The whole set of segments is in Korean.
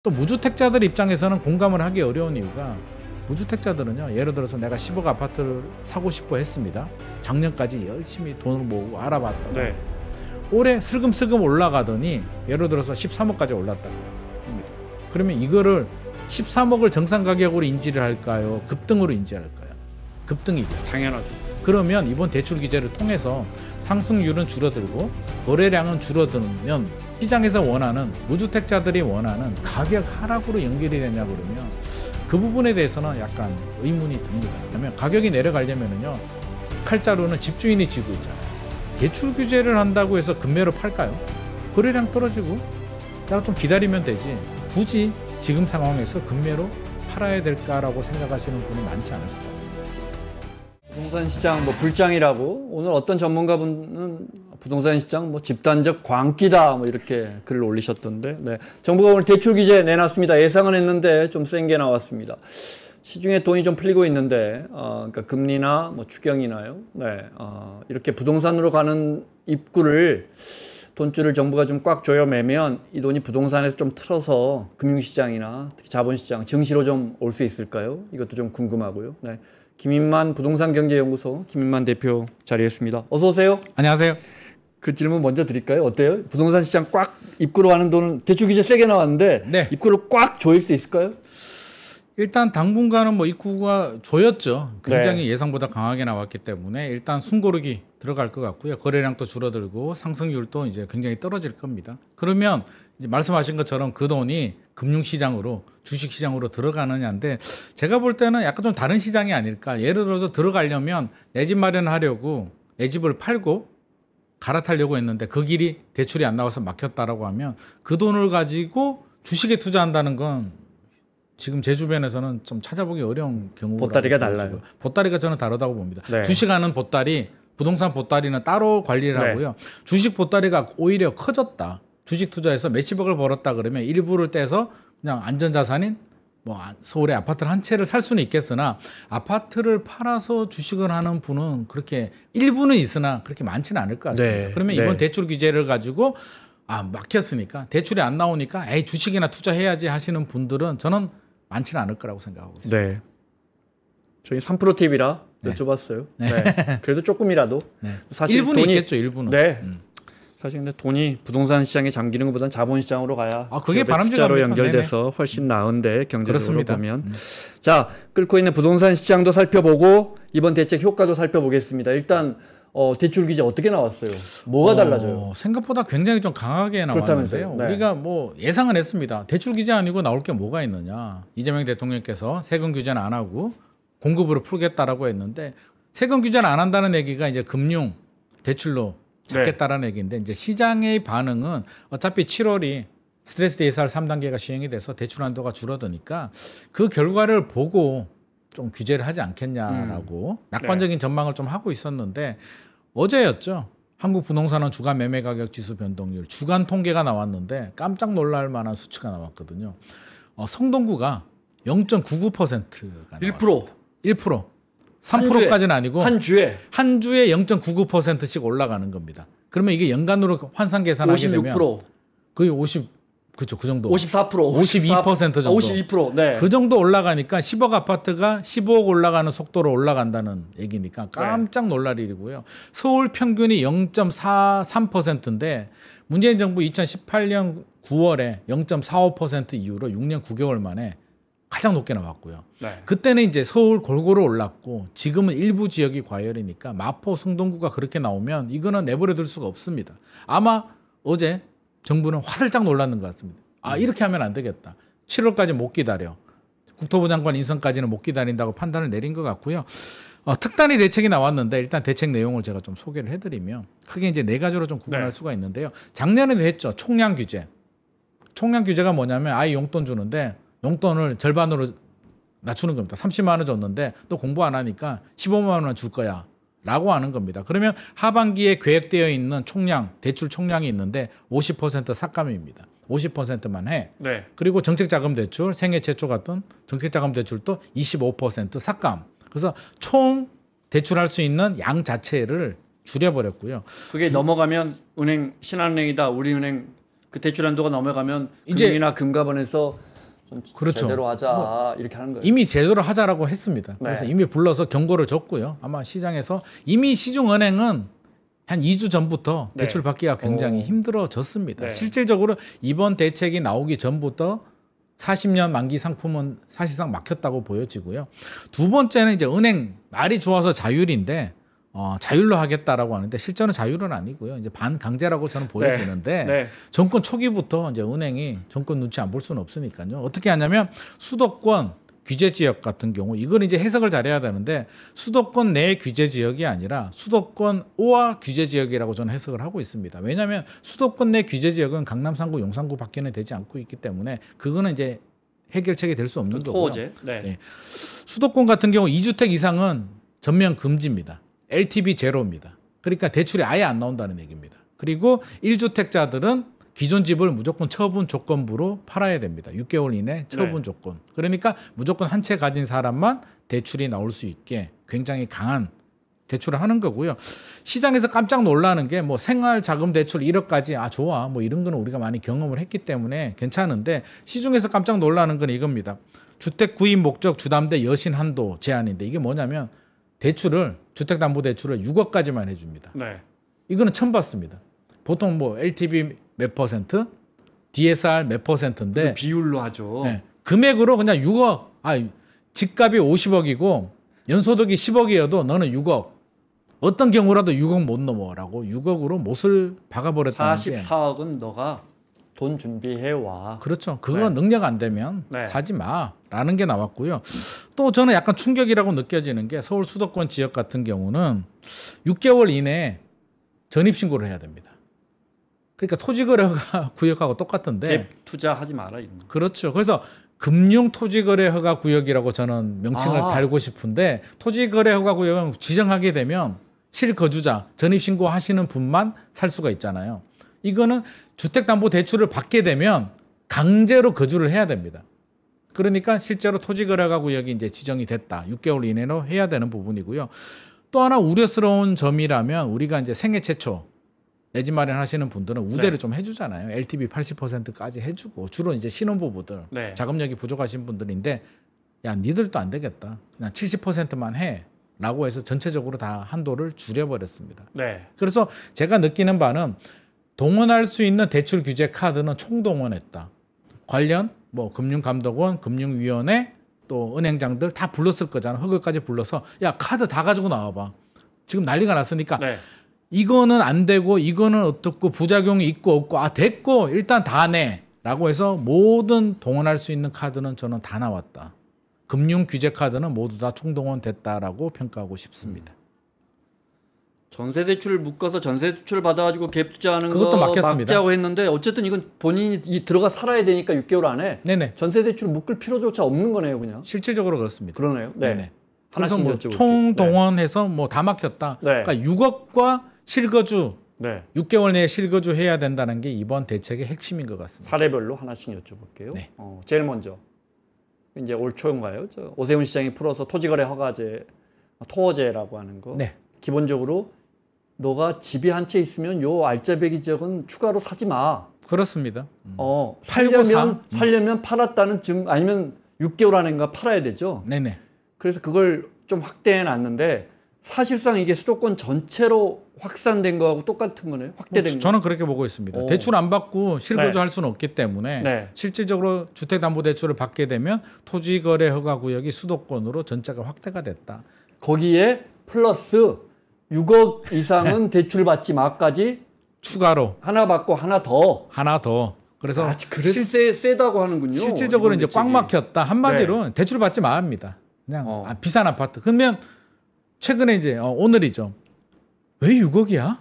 또 무주택자들 입장에서는 공감을 하기 어려운 이유가 무주택자들은요, 예를 들어서 내가 10억 아파트를 사고 싶어 했습니다. 작년까지 열심히 돈을 모으고 알아봤다가 네. 올해 슬금슬금 올라가더니 예를 들어서 13억까지 올랐다고 합니다. 그러면 이거를 13억을 정상 가격으로 인지를 할까요? 급등으로 인지할까요? 급등이죠. 당연하죠. 그러면 이번 대출 규제를 통해서 상승률은 줄어들고 거래량은 줄어들면 시장에서 원하는, 무주택자들이 원하는 가격 하락으로 연결이 되냐 그러면 그 부분에 대해서는 약간 의문이 듭니다. 왜냐하면 가격이 내려가려면요, 칼자루는 집주인이 쥐고 있잖아요. 대출 규제를 한다고 해서 급매로 팔까요? 거래량 떨어지고 내가 좀 기다리면 되지, 굳이 지금 상황에서 급매로 팔아야 될까라고 생각하시는 분이 많지 않을 것 같습니다. 부동산 시장 뭐 불장이라고, 오늘 어떤 전문가분은 부동산 시장 뭐 집단적 광기다 뭐 이렇게 글을 올리셨던데, 네. 정부가 오늘 대출 규제 내놨습니다. 예상은 했는데 좀 센 게 나왔습니다. 시중에 돈이 좀 풀리고 있는데, 그러니까 금리나 뭐 추경이나요, 네, 이렇게 부동산으로 가는 입구를, 돈줄을 정부가 좀 꽉 조여매면 이 돈이 부동산에서 좀 틀어서 금융시장이나 특히 자본시장, 증시로 좀 올 수 있을까요? 이것도 좀 궁금하고요. 네. 김인만 부동산경제연구소 김인만 대표 자리했습니다. 어서 오세요. 안녕하세요. 그 질문 먼저 드릴까요? 어때요? 부동산 시장 꽉 입구로 가는 돈은 대출 규제 세게 나왔는데, 네, 입구를 꽉 조일 수 있을까요? 일단 당분간은 뭐 입구가 조였죠. 굉장히 네. 예상보다 강하게 나왔기 때문에 일단 숨고르기 들어갈 것 같고요. 거래량도 줄어들고 상승률도 이제 굉장히 떨어질 겁니다. 그러면 이제 말씀하신 것처럼 그 돈이 금융시장으로, 주식시장으로 들어가느냐인데, 제가 볼 때는 약간 좀 다른 시장이 아닐까. 예를 들어서 들어가려면 내 집 마련하려고 내 집을 팔고 갈아타려고 했는데 그 길이 대출이 안 나와서 막혔다라고 하면 그 돈을 가지고 주식에 투자한다는 건 지금 제 주변에서는 좀 찾아보기 어려운 경우라고. 보따리가 달라요. 보따리가 저는 다르다고 봅니다. 네. 주식하는 보따리, 부동산 보따리는 따로 관리를 하고요. 네. 주식 보따리가 오히려 커졌다. 주식 투자해서 몇십억을 벌었다 그러면 일부를 떼서 그냥 안전자산인 뭐 서울에 아파트를 한 채를 살 수는 있겠으나, 아파트를 팔아서 주식을 하는 분은 그렇게 일부는 있으나 그렇게 많지는 않을 것 같습니다. 네. 그러면 이번 대출 규제를 가지고 막혔으니까, 대출이 안 나오니까 에이 주식이나 투자해야지 하시는 분들은 저는 많지는 않을 거라고 생각하고 있습니다. 네. 저희 3% 팁이라 여쭤봤어요. 네. 네. 그래도 조금이라도. 네. 사실 일부는 돈이 있겠죠. 일부는. 네. 사실 근데 돈이 부동산 시장에 잠기는 것보다는 자본시장으로 가야 그게 투자로 연결돼서 훨씬 나은데, 경제적으로 그렇습니다. 보면. 자, 끓고 있는 부동산 시장도 살펴보고 이번 대책 효과도 살펴보겠습니다. 일단 대출 규제 어떻게 나왔어요? 뭐가 달라져요? 생각보다 굉장히 좀 강하게 나왔는데요. 네. 우리가 뭐 예상은 했습니다. 대출 규제 아니고 나올 게 뭐가 있느냐. 이재명 대통령께서 세금 규제는 안 하고 공급으로 풀겠다라고 했는데, 세금 규제는 안 한다는 얘기가 이제 금융 대출로 잡겠다라는 얘기인데, 이제 시장의 반응은 어차피 7월이 스트레스 DSR 3단계가 시행이 돼서 대출 한도가 줄어드니까 그 결과를 보고 좀 규제를 하지 않겠냐라고 낙관적인 전망을 좀 하고 있었는데, 어제였죠. 한국 부동산원 주간 매매 가격 지수 변동률 주간 통계가 나왔는데 깜짝 놀랄 만한 수치가 나왔거든요. 성동구가 0.99%가 1%. 1%. 3%까지는 아니고 한 주에 0.99%씩 올라가는 겁니다. 그러면 이게 연간으로 환산 계산하게 되면 56%. 거의 50, 그렇죠. 그 정도. 54%, 52% 정도. 52%. 네. 그 정도 올라가니까 10억 아파트가 15억 올라가는 속도로 올라간다는 얘기니까 깜짝 놀랄 일이고요. 서울 평균이 0.43%인데 문재인 정부 2018년 9월에 0.45% 이후로 6년 9개월 만에 가장 높게 나왔고요. 네. 그때는 이제 서울 골고루 올랐고, 지금은 일부 지역이 과열이니까 마포, 성동구가 그렇게 나오면 이거는 내버려 둘 수가 없습니다. 아마 어제 정부는 화들짝 놀랐는 것 같습니다. 이렇게 하면 안 되겠다. 7월까지 못 기다려. 국토부 장관 인선까지는 못 기다린다고 판단을 내린 것 같고요. 특단의 대책이 나왔는데, 일단 대책 내용을 제가 좀 소개를 해드리면 크게 이제 네 가지로 좀 구분할 수가 있는데요. 작년에도 했죠. 총량 규제. 총량 규제가 뭐냐면 아이 용돈 주는데 용돈을 절반으로 낮추는 겁니다. 30만 원 줬는데 또 공부 안 하니까 15만 원 줄 거야 라고 하는 겁니다. 그러면 하반기에 계획되어 있는 총량, 대출 총량이 있는데 50% 삭감입니다. 50%만 해. 네. 그리고 정책자금 대출, 생애 최초 같은 정책자금 대출도 25% 삭감. 그래서 총 대출할 수 있는 양 자체를 줄여버렸고요. 그게 넘어가면 은행, 신한은행이다, 우리은행 그 대출 한도가 넘어가면 금융이나 금감원에서 좀 그렇죠. 제대로 하자 이렇게 하는 거예요. 이미 제대로 하자라고 했습니다. 그래서 네. 이미 불러서 경고를 줬고요. 아마 시장에서 이미 시중은행은 한 2주 전부터 네. 대출 받기가 굉장히 힘들어졌습니다. 네. 실질적으로 이번 대책이 나오기 전부터 40년 만기 상품은 사실상 막혔다고 보여지고요. 두 번째는 이제 은행 말이 좋아서 자율인데 자율로 하겠다라고 하는데 실제는 자율은 아니고요. 이제 반강제라고 저는 보여지는데 네. 정권 초기부터 이제 은행이 정권 눈치 안 볼 수는 없으니까요. 어떻게 하냐면 수도권 규제 지역 같은 경우 이걸 이제 해석을 잘해야 되는데 수도권 내 규제 지역이 아니라 수도권 오와 규제 지역이라고 저는 해석을 하고 있습니다. 왜냐하면 수도권 내 규제 지역은 강남 3구, 용산 9밖에는 되지 않고 있기 때문에 그거는 이제 해결책이 될 수 없는 거고요. 토어제. 네. 예. 수도권 같은 경우 2주택 이상은 전면 금지입니다. LTV 제로입니다. 그러니까 대출이 아예 안 나온다는 얘기입니다. 그리고 1주택자들은 기존 집을 무조건 처분 조건부로 팔아야 됩니다. 6개월 이내 처분 조건. 그러니까 무조건 한 채 가진 사람만 대출이 나올 수 있게 굉장히 강한 대출을 하는 거고요. 시장에서 깜짝 놀라는 게 뭐 생활자금 대출 1억까지 좋아 뭐 이런 거는 우리가 많이 경험을 했기 때문에 괜찮은데 시중에서 깜짝 놀라는 건 이겁니다. 주택 구입 목적 주담대 여신 한도 제한인데 이게 뭐냐면 대출을 주택담보대출을 6억까지만 해줍니다. 네. 이거는 처음 봤습니다. 보통 뭐 LTV 몇 퍼센트, DSR 몇 퍼센트인데 비율로 하죠. 네, 금액으로 그냥 6억, 집값이 50억이고 연소득이 10억이어도 너는 6억. 어떤 경우라도 6억 못 넘어라고 6억으로 못을 박아버렸다는 게 44억은 너가 돈 준비해 와. 그렇죠. 그거 능력 안 되면 네. 사지 마라는 게 나왔고요. 또 저는 약간 충격이라고 느껴지는 게 서울 수도권 지역 같은 경우는 6개월 이내에 전입신고를 해야 됩니다. 그러니까 토지거래허가 구역하고 똑같은데 갭 투자하지 마라. 이런 거. 그렇죠. 그래서 금융토지거래허가 구역이라고 저는 명칭을 달고 싶은데 토지거래허가 구역은 지정하게 되면 실거주자 전입신고하시는 분만 살 수가 있잖아요. 이거는 주택담보대출을 받게 되면 강제로 거주를 해야 됩니다. 그러니까 실제로 토지거래허가 구역이 이제 지정이 됐다. 6개월 이내로 해야 되는 부분이고요. 또 하나 우려스러운 점이라면 우리가 이제 생애 최초 내 집 마련하시는 분들은 우대를 좀 해주잖아요. LTV 80%까지 해주고 주로 이제 신혼부부들 자금력이 부족하신 분들인데 야 니들도 안 되겠다. 그냥 70%만 해라고 해서 전체적으로 다 한도를 줄여버렸습니다. 네. 그래서 제가 느끼는 바는 동원할 수 있는 대출 규제 카드는 총동원했다. 관련 뭐 금융감독원, 금융위원회 또 은행장들 다 불렀을 거잖아. 허그까지 불러서 야 카드 다 가지고 나와봐. 지금 난리가 났으니까 이거는 안 되고 이거는 어떻고 부작용이 있고 없고 됐고 일단 다 내라고 해서 모든 동원할 수 있는 카드는 저는 다 나왔다. 금융 규제 카드는 모두 다 총동원됐다라고 평가하고 싶습니다. 전세 대출을 묶어서 전세 대출 받아가지고 갭 투자하는 그것도 거 막혔습니다. 막자고 했는데 어쨌든 이건 본인이 들어가 살아야 되니까 6개월 안에 네네. 전세 대출을 묶을 필요조차 없는 거네요, 그냥. 실질적으로 그렇습니다. 그러네요. 네. 네네. 그래서 하나씩 뭐 여쭤볼게요. 총동원해서 뭐 다 막혔다. 그러니까 6억과 실거주 6개월 내에 실거주 해야 된다는 게 이번 대책의 핵심인 것 같습니다. 사례별로 하나씩 여쭤볼게요. 제일 먼저 이제 올 초인가요? 오세훈 시장이 풀어서 토지거래 허가제, 토어제라고 하는 거. 기본적으로 너가 집이 한 채 있으면 요 알짜배기 지역은 추가로 사지 마. 그렇습니다. 살려면 팔았다는 증 아니면 6개월 안인가 팔아야 되죠. 네네. 그래서 그걸 좀 확대해 놨는데 사실상 이게 수도권 전체로 확산된 거하고 똑같은 거네요. 확대된 거. 저는 그렇게 보고 있습니다. 대출 안 받고 실거주 할 수는 없기 때문에 실질적으로 주택담보대출을 받게 되면 토지거래 허가 구역이 수도권으로 전체가 확대가 됐다. 거기에 플러스 6억 이상은 대출 받지 마까지 추가로 하나 받고 하나 더. 그래서 세다고 하는군요. 실질적으로 이제 꽉 막혔다. 한마디로 대출 받지 마합니다. 그냥 비싼 아파트. 그러면 최근에 이제 오늘이죠. 왜 6억이야?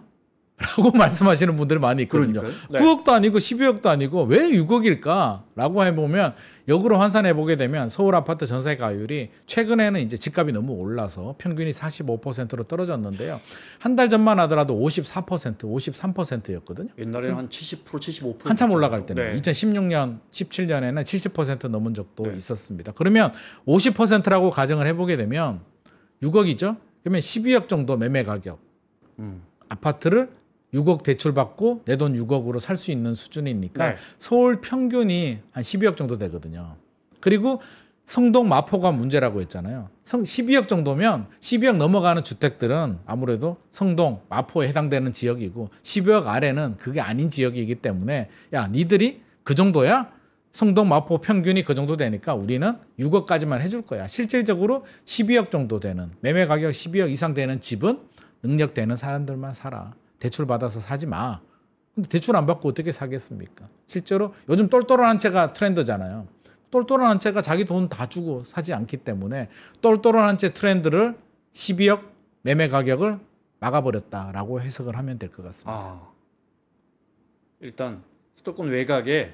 라고 말씀하시는 분들이 많이 있거든요. 9억도 아니고 12억도 아니고 왜 6억일까? 라고 해보면 역으로 환산해 보게 되면 서울 아파트 전세 가율이 최근에는 이제 집값이 너무 올라서 평균이 45%로 떨어졌는데요. 한 달 전만 하더라도 54%, 53%였거든요. 옛날에는 한 70%, 75%. 한참 올라갈 때는 2016년, 17년에는 70% 넘은 적도 있었습니다. 그러면 50%라고 가정을 해보게 되면 6억이죠. 그러면 12억 정도 매매 가격. 아파트를 6억 대출 받고 내 돈 6억으로 살 수 있는 수준이니까 서울 평균이 한 12억 정도 되거든요. 그리고 성동 마포가 문제라고 했잖아요. 12억 정도면 12억 넘어가는 주택들은 아무래도 성동 마포에 해당되는 지역이고 12억 아래는 그게 아닌 지역이기 때문에 야 니들이 그 정도야? 성동 마포 평균이 그 정도 되니까 우리는 6억까지만 해줄 거야. 실질적으로 12억 정도 되는 매매 가격 12억 이상 되는 집은 능력 되는 사람들만 사라. 대출 받아서 사지 마. 근데 대출 안 받고 어떻게 사겠습니까? 실제로 요즘 똘똘한 한 채가 트렌드잖아요. 똘똘한 한 채가 자기 돈 다 주고 사지 않기 때문에 똘똘한 한 채 트렌드를 12억 매매 가격을 막아버렸다라고 해석을 하면 될 것 같습니다. 일단 수도권 외곽에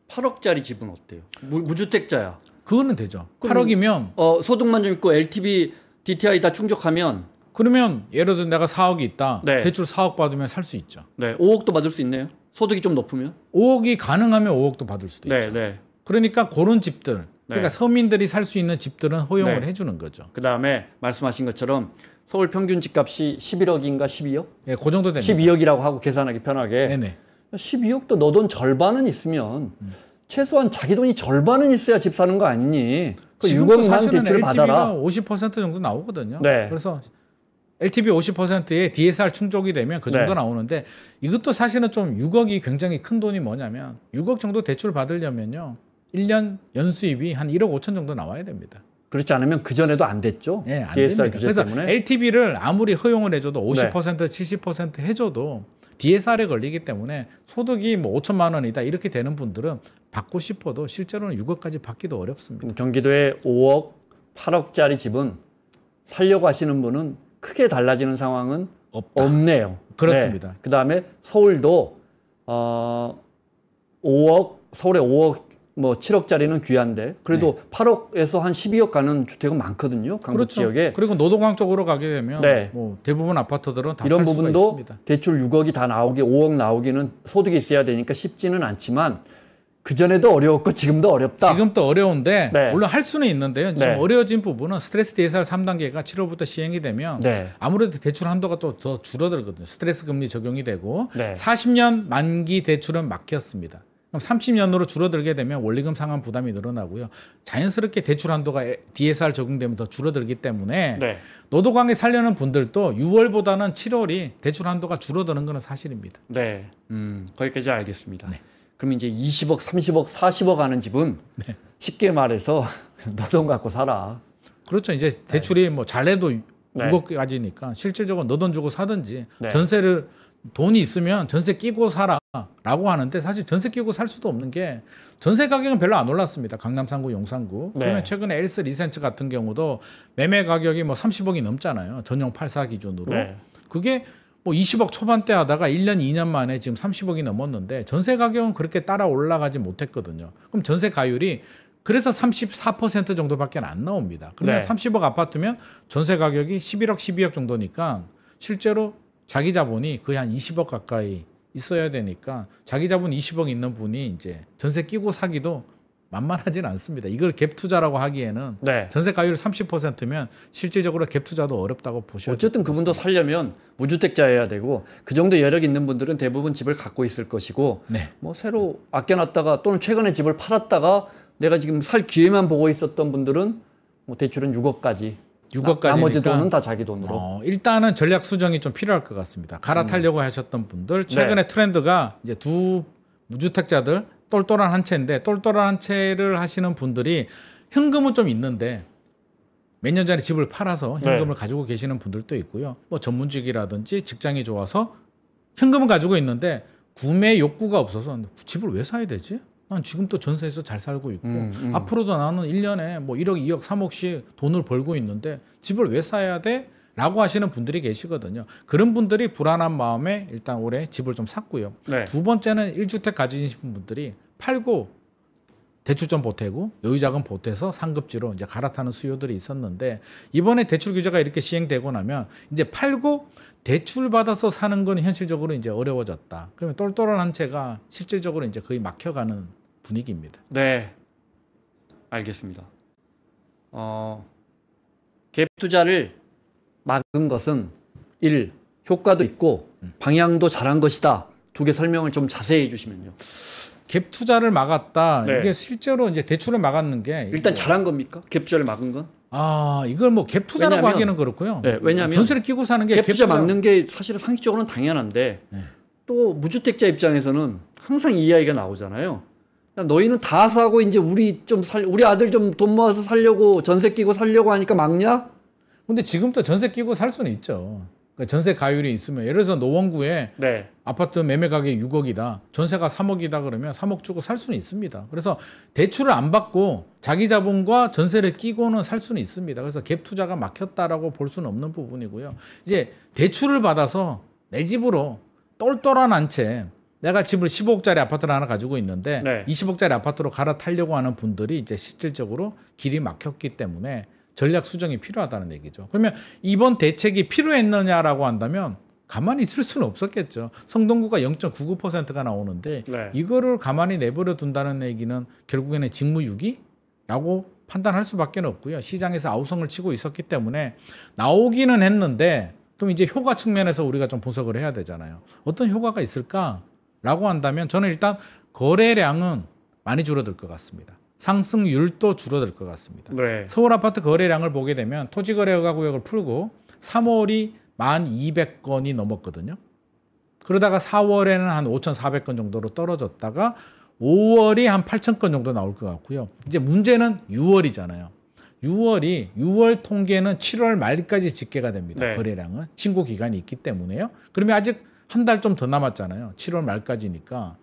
8억짜리 집은 어때요? 무주택자야. 그거는 되죠. 8억이면 소득만 좀 있고 LTV, DTI 다 충족하면 그러면 예를 들어 내가 4억이 있다. 네. 대출 4억 받으면 살 수 있죠. 네, 5억도 받을 수 있네요. 소득이 좀 높으면 5억이 가능하면 5억도 받을 수도 네, 있죠. 네. 그러니까 그런 집들, 그러니까 네. 서민들이 살 수 있는 집들은 허용을 네. 해주는 거죠. 그다음에 말씀하신 것처럼 서울 평균 집값이 11억인가 12억? 예, 그 정도 됩니다. 12억이라고 하고 계산하기 편하게. 네네. 12억도 너 돈 절반은 있으면 최소한 자기 돈이 절반은 있어야 집 사는 거 아니니? 그 지금도 6억만 사실은 대출을 받아라. LTV가 50% 정도 나오거든요. 네. 그래서 LTV 50%에 DSR 충족이 되면 그 정도 네. 나오는데 이것도 사실은 좀 6억이 굉장히 큰 돈이 뭐냐면 6억 정도 대출 받으려면요. 1년 연수입이 한 1억 5천 정도 나와야 됩니다. 그렇지 않으면 그 전에도 안 됐죠. 네, 안 DSR 됩니다. 규제 그래서 때문에. LTV를 아무리 허용을 해줘도 50%, 70% 해줘도 DSR에 걸리기 때문에 소득이 뭐 5천만 원이다 이렇게 되는 분들은 받고 싶어도 실제로는 6억까지 받기도 어렵습니다. 경기도에 5억, 8억짜리 집은 살려고 하시는 분은 크게 달라지는 상황은 없다. 없네요. 그렇습니다. 네. 그다음에 서울도 5억, 서울에 5억 뭐 7억짜리는 귀한데 그래도 8억에서 한 12억 가는 주택은 많거든요. 강북 그렇죠. 지역에. 그리고 노도광 쪽으로 가게 되면 네. 뭐 대부분 아파트들은 다 이런 살 수가 부분도 있습니다. 대출 6억이 다 나오기 5억 나오기는 소득이 있어야 되니까 쉽지는 않지만 그전에도 어려웠고 지금도 어렵다. 지금도 어려운데 네. 물론 할 수는 있는데요. 지금 네. 어려워진 부분은 스트레스 DSR 3단계가 7월부터 시행이 되면 네. 아무래도 대출 한도가 또 더 줄어들거든요. 스트레스 금리 적용이 되고 네. 40년 만기 대출은 막혔습니다. 그럼 30년으로 줄어들게 되면 원리금 상환 부담이 늘어나고요. 자연스럽게 대출 한도가 DSR 적용되면 더 줄어들기 때문에 네. 노도광에 살려는 분들도 6월보다는 7월이 대출 한도가 줄어드는 것은 사실입니다. 네. 거기까지 알겠습니다. 네. 그럼 이제 20억, 30억, 40억 하는 집은 쉽게 말해서 너 돈 갖고 살아. 그렇죠. 이제 대출이 뭐 잘해도 네. 6억까지니까 실질적으로 너 돈 주고 사든지 네. 전세를 돈이 있으면 전세 끼고 사라라고 하는데 사실 전세 끼고 살 수도 없는 게 전세 가격은 별로 안 올랐습니다. 강남 3구, 용산구. 네. 그러면 최근에 엘스 리센츠 같은 경우도 매매 가격이 뭐 30억이 넘잖아요. 전용 84 기준으로. 네. 그게 뭐 20억 초반대 하다가 1년, 2년 만에 지금 30억이 넘었는데 전세 가격은 그렇게 따라 올라가지 못했거든요. 그럼 전세 가율이 그래서 34% 정도밖에 안 나옵니다. 그러면 네. 30억 아파트면 전세 가격이 11억, 12억 정도니까 실제로 자기 자본이 거의 한 20억 가까이 있어야 되니까 자기 자본 20억 있는 분이 이제 전세 끼고 사기도 만만하지는 않습니다. 이걸 갭 투자라고 하기에는 네. 전세 가율이 30%면 실질적으로 갭 투자도 어렵다고 보셔야 어쨌든 그분도 살려면 무주택자여야 되고 그 정도 여력 있는 분들은 대부분 집을 갖고 있을 것이고 네. 뭐 새로 아껴놨다가 또는 최근에 집을 팔았다가 내가 지금 살 기회만 보고 있었던 분들은 뭐 대출은 6억까지 6억까지니까 나머지 돈은 다 자기 돈으로. 일단은 전략 수정이 좀 필요할 것 같습니다. 갈아타려고 하셨던 분들 최근에 트렌드가 이제 두 무주택자들 똘똘한 한 채인데 똘똘한 한 채를 하시는 분들이 현금은 좀 있는데 몇 년 전에 집을 팔아서 현금을 가지고 계시는 분들도 있고요. 뭐 전문직이라든지 직장이 좋아서 현금은 가지고 있는데 구매 욕구가 없어서 집을 왜 사야 되지? 난 지금 또 전세에서 잘 살고 있고 앞으로도 나는 1년에 뭐 1억, 2억, 3억씩 돈을 벌고 있는데 집을 왜 사야 돼? 라고 하시는 분들이 계시거든요. 그런 분들이 불안한 마음에 일단 올해 집을 좀 샀고요. 네. 두 번째는 1주택 가지신 분들이 팔고 대출 좀 보태고 여유자금 보태서 상급지로 이제 갈아타는 수요들이 있었는데 이번에 대출 규제가 이렇게 시행되고 나면 이제 팔고 대출 받아서 사는 건 현실적으로 이제 어려워졌다. 그러면 똘똘한 한 채가 실질적으로 이제 거의 막혀가는 분위기입니다. 네, 알겠습니다. 갭 투자를 막은 것은 1. 효과도 있고 방향도 잘한 것이다. 두 개 설명을 좀 자세히 해주시면요. 갭 투자를 막았다. 네. 이게 실제로 이제 대출을 막았는 게 일단 잘한 겁니까? 갭 투자를 막은 건? 이걸 뭐 갭 투자라고 왜냐하면, 하기는 그렇고요. 네, 왜냐하면 전세를 끼고 사는 게 갭 투자 막는 게 사실은 상식적으로는 당연한데 네. 또 무주택자 입장에서는 항상 이 이야기가 나오잖아요. 야, 너희는 다 사고 이제 우리 아들 좀 돈 모아서 살려고 전세 끼고 살려고 하니까 막냐? 근데 지금도 전세 끼고 살 수는 있죠. 그러니까 전세 가율이 있으면 예를 들어서 노원구에 네. 아파트 매매 가격이 6억이다. 전세가 3억이다 그러면 3억 주고 살 수는 있습니다. 그래서 대출을 안 받고 자기 자본과 전세를 끼고는 살 수는 있습니다. 그래서 갭 투자가 막혔다라고 볼 수는 없는 부분이고요. 이제 대출을 받아서 내 집으로 똘똘한 한 채 내가 집을 15억짜리 아파트를 하나 가지고 있는데 네. 20억짜리 아파트로 갈아타려고 하는 분들이 이제 실질적으로 길이 막혔기 때문에 전략 수정이 필요하다는 얘기죠. 그러면 이번 대책이 필요했느냐라고 한다면 가만히 있을 수는 없었겠죠. 성동구가 0.99%가 나오는데 네. 이거를 가만히 내버려 둔다는 얘기는 결국에는 직무유기라고 판단할 수밖에 없고요. 시장에서 아우성을 치고 있었기 때문에 나오기는 했는데 그럼 이제 효과 측면에서 우리가 좀 분석을 해야 되잖아요. 어떤 효과가 있을까라고 한다면 저는 일단 거래량은 많이 줄어들 것 같습니다. 상승률도 줄어들 것 같습니다. 네. 서울 아파트 거래량을 보게 되면 토지거래허가 구역을 풀고 3월이 1,200건이 넘었거든요. 그러다가 4월에는 한 5,400건 정도로 떨어졌다가 5월이 한 8,000건 정도 나올 것 같고요. 이제 문제는 6월이잖아요. 6월 통계는 7월 말까지 집계가 됩니다. 네. 거래량은 신고 기간이 있기 때문에요. 그러면 아직 한 달 좀 더 남았잖아요. 7월 말까지니까.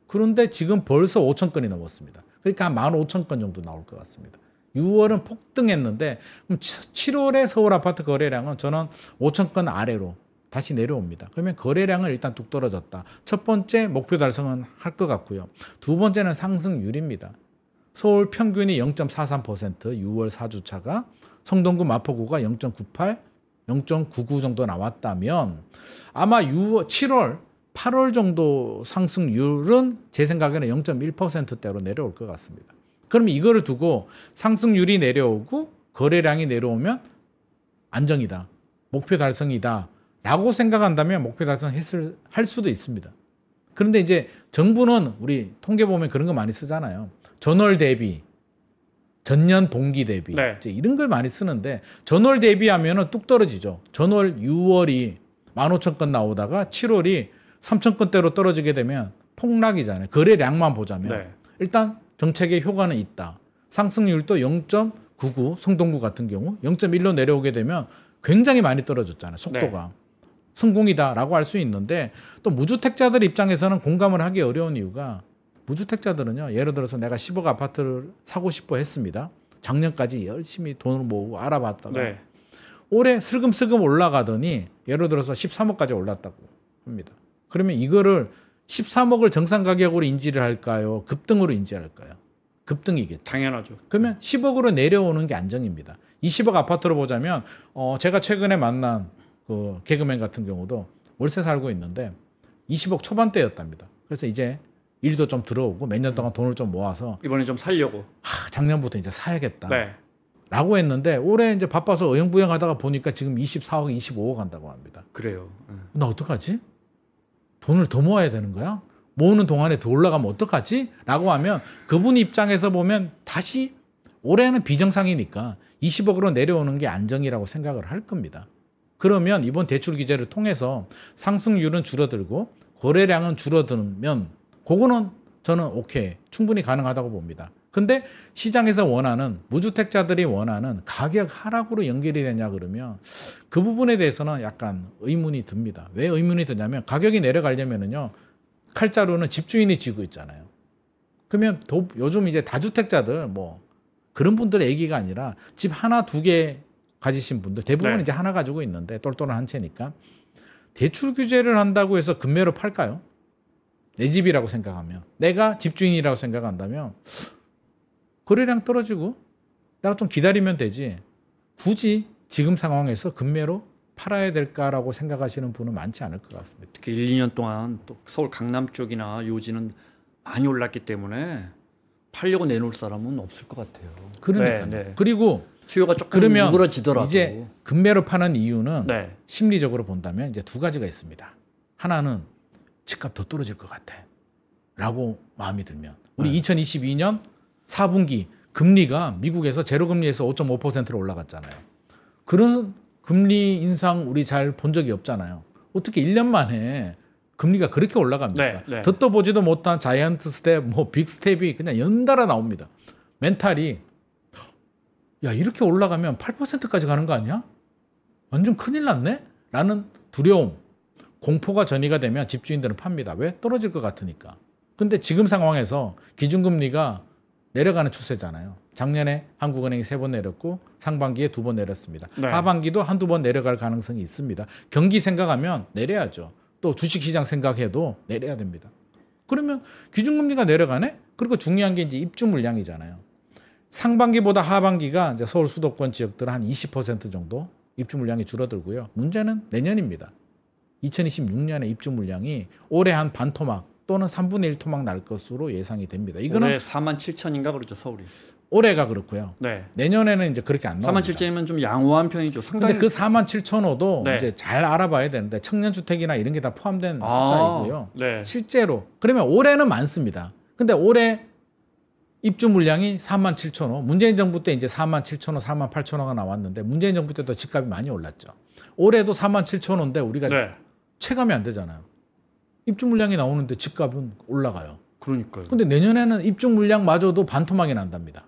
그런데 지금 벌써 5,000건이 넘었습니다. 그러니까 한 15,000건 정도 나올 것 같습니다. 6월은 폭등했는데 그럼 7월에 서울 아파트 거래량은 저는 5,000건 아래로 다시 내려옵니다. 그러면 거래량은 일단 뚝 떨어졌다. 첫 번째 목표 달성은 할 것 같고요. 두 번째는 상승률입니다. 서울 평균이 0.43%, 6월 4주차가 성동구 마포구가 0.98, 0.99 정도 나왔다면 아마 7월, 8월 정도 상승률은 제 생각에는 0.1%대로 내려올 것 같습니다. 그러면 이거를 두고 상승률이 내려오고 거래량이 내려오면 안정이다. 목표 달성이다. 라고 생각한다면 목표 달성할 수도 있습니다. 그런데 이제 정부는 우리 통계 보면 그런 거 많이 쓰잖아요. 전월 대비, 전년 동기 대비 네. 이제 이런 걸 많이 쓰는데 전월 대비하면은 뚝 떨어지죠. 전월 6월이 15,000건 나오다가 7월이 3,000건대로 떨어지게 되면 폭락이잖아요. 거래량만 보자면. 네. 일단 정책의 효과는 있다. 상승률도 0.99 성동구 같은 경우 0.1로 내려오게 되면 굉장히 많이 떨어졌잖아요. 속도가. 네. 성공이다라고 할 수 있는데 또 무주택자들 입장에서는 공감을 하기 어려운 이유가 무주택자들은요. 예를 들어서 내가 10억 아파트를 사고 싶어 했습니다. 작년까지 열심히 돈을 모으고 알아봤다가 네. 올해 슬금슬금 올라가더니 예를 들어서 13억까지 올랐다고 합니다. 그러면 이거를 13억을 정상 가격으로 인지를 할까요? 급등으로 인지할까요? 급등이겠죠. 당연하죠. 그러면 10억으로 내려오는 게 안정입니다. 20억 아파트로 보자면 제가 최근에 만난 그 개그맨 같은 경우도 월세 살고 있는데 20억 초반대였답니다. 그래서 이제 일도 좀 들어오고 몇 년 동안 돈을 좀 모아서 이번에 좀 살려고. 작년부터 이제 사야겠다. 네. 라고 했는데 올해 이제 바빠서 어영부영 하다가 보니까 지금 24억, 25억 한다고 합니다. 그래요. 나 어떡하지? 돈을 더 모아야 되는 거야? 모으는 동안에 더 올라가면 어떡하지? 라고 하면 그분 입장에서 보면 다시 올해는 비정상이니까 20억으로 내려오는 게 안정이라고 생각을 할 겁니다. 그러면 이번 대출 규제를 통해서 상승률은 줄어들고 거래량은 줄어들면 그거는 저는 오케이, 충분히 가능하다고 봅니다. 근데 시장에서 원하는 무주택자들이 원하는 가격 하락으로 연결이 되냐 그러면 그 부분에 대해서는 약간 의문이 듭니다. 왜 의문이 드냐면 가격이 내려가려면은요 칼자루는 집주인이 쥐고 있잖아요. 그러면 요즘 이제 다주택자들 뭐 그런 분들의 얘기가 아니라 집 하나 두 개 가지신 분들 대부분 네. 이제 하나 가지고 있는데 똘똘한 한 채니까 대출 규제를 한다고 해서 금매로 팔까요? 내 집이라고 생각하면 내가 집주인이라고 생각한다면 거래량 떨어지고 내가 좀 기다리면 되지 굳이 지금 상황에서 금매로 팔아야 될까라고 생각하시는 분은 많지 않을 것 같습니다. 특히 1, 2년 동안 또 서울 강남 쪽이나 요지는 많이 올랐기 때문에 팔려고 내놓을 사람은 없을 것 같아요. 그러니까요. 네, 네. 그리고 수요가 조금 그러면 누그러지더라도 이제 금매로 파는 이유는 네. 심리적으로 본다면 이제 두 가지가 있습니다. 하나는 집값 더 떨어질 것 같아. 라고 마음이 들면 우리 2022년 4분기 금리가 미국에서 제로금리에서 5.5%로 올라갔잖아요. 그런 금리 인상 우리 잘 본 적이 없잖아요. 어떻게 1년 만에 금리가 그렇게 올라갑니까? 네. 듣도 보지도 못한 자이언트 스텝, 뭐 빅 스텝이 그냥 연달아 나옵니다. 멘탈이 야 이렇게 올라가면 8%까지 가는 거 아니야? 완전 큰일 났네? 라는 두려움, 공포가 전이가 되면 집주인들은 팝니다. 왜? 떨어질 것 같으니까. 근데 지금 상황에서 기준금리가 내려가는 추세잖아요. 작년에 한국은행이 3번 내렸고 상반기에 2번 내렸습니다. 네. 하반기도 한두 번 내려갈 가능성이 있습니다. 경기 생각하면 내려야죠. 또 주식시장 생각해도 내려야 됩니다. 그러면 기준금리가 내려가네? 그리고 중요한 게 이제 입주 물량이잖아요. 상반기보다 하반기가 이제 서울 수도권 지역들은 한 20% 정도 입주 물량이 줄어들고요. 문제는 내년입니다. 2026년에 입주 물량이 올해 한 반 토막 또는 3분의 1 토막 날 것으로 예상이 됩니다. 이거는 올해 47,000인가 그렇죠, 서울이. 올해가 그렇고요. 네. 내년에는 이제 그렇게 안 나옵니다. 47,000이면 좀 양호한 편이죠. 상당히. 근데 그 47,000호도 네. 이제 잘 알아봐야 되는데 청년주택이나 이런 게 다 포함된 숫자이고요. 네. 실제로 그러면 올해는 많습니다. 근데 올해 입주 물량이 47,000호. 문재인 정부 때 이제 47,000호, 48,000호가 나왔는데 문재인 정부 때도 집값이 많이 올랐죠. 올해도 47,000호인데 우리가 네. 체감이 안 되잖아요. 입주 물량이 나오는데 집값은 올라가요. 그러니까요. 근데 내년에는 입주 물량마저도 반토막이 난답니다.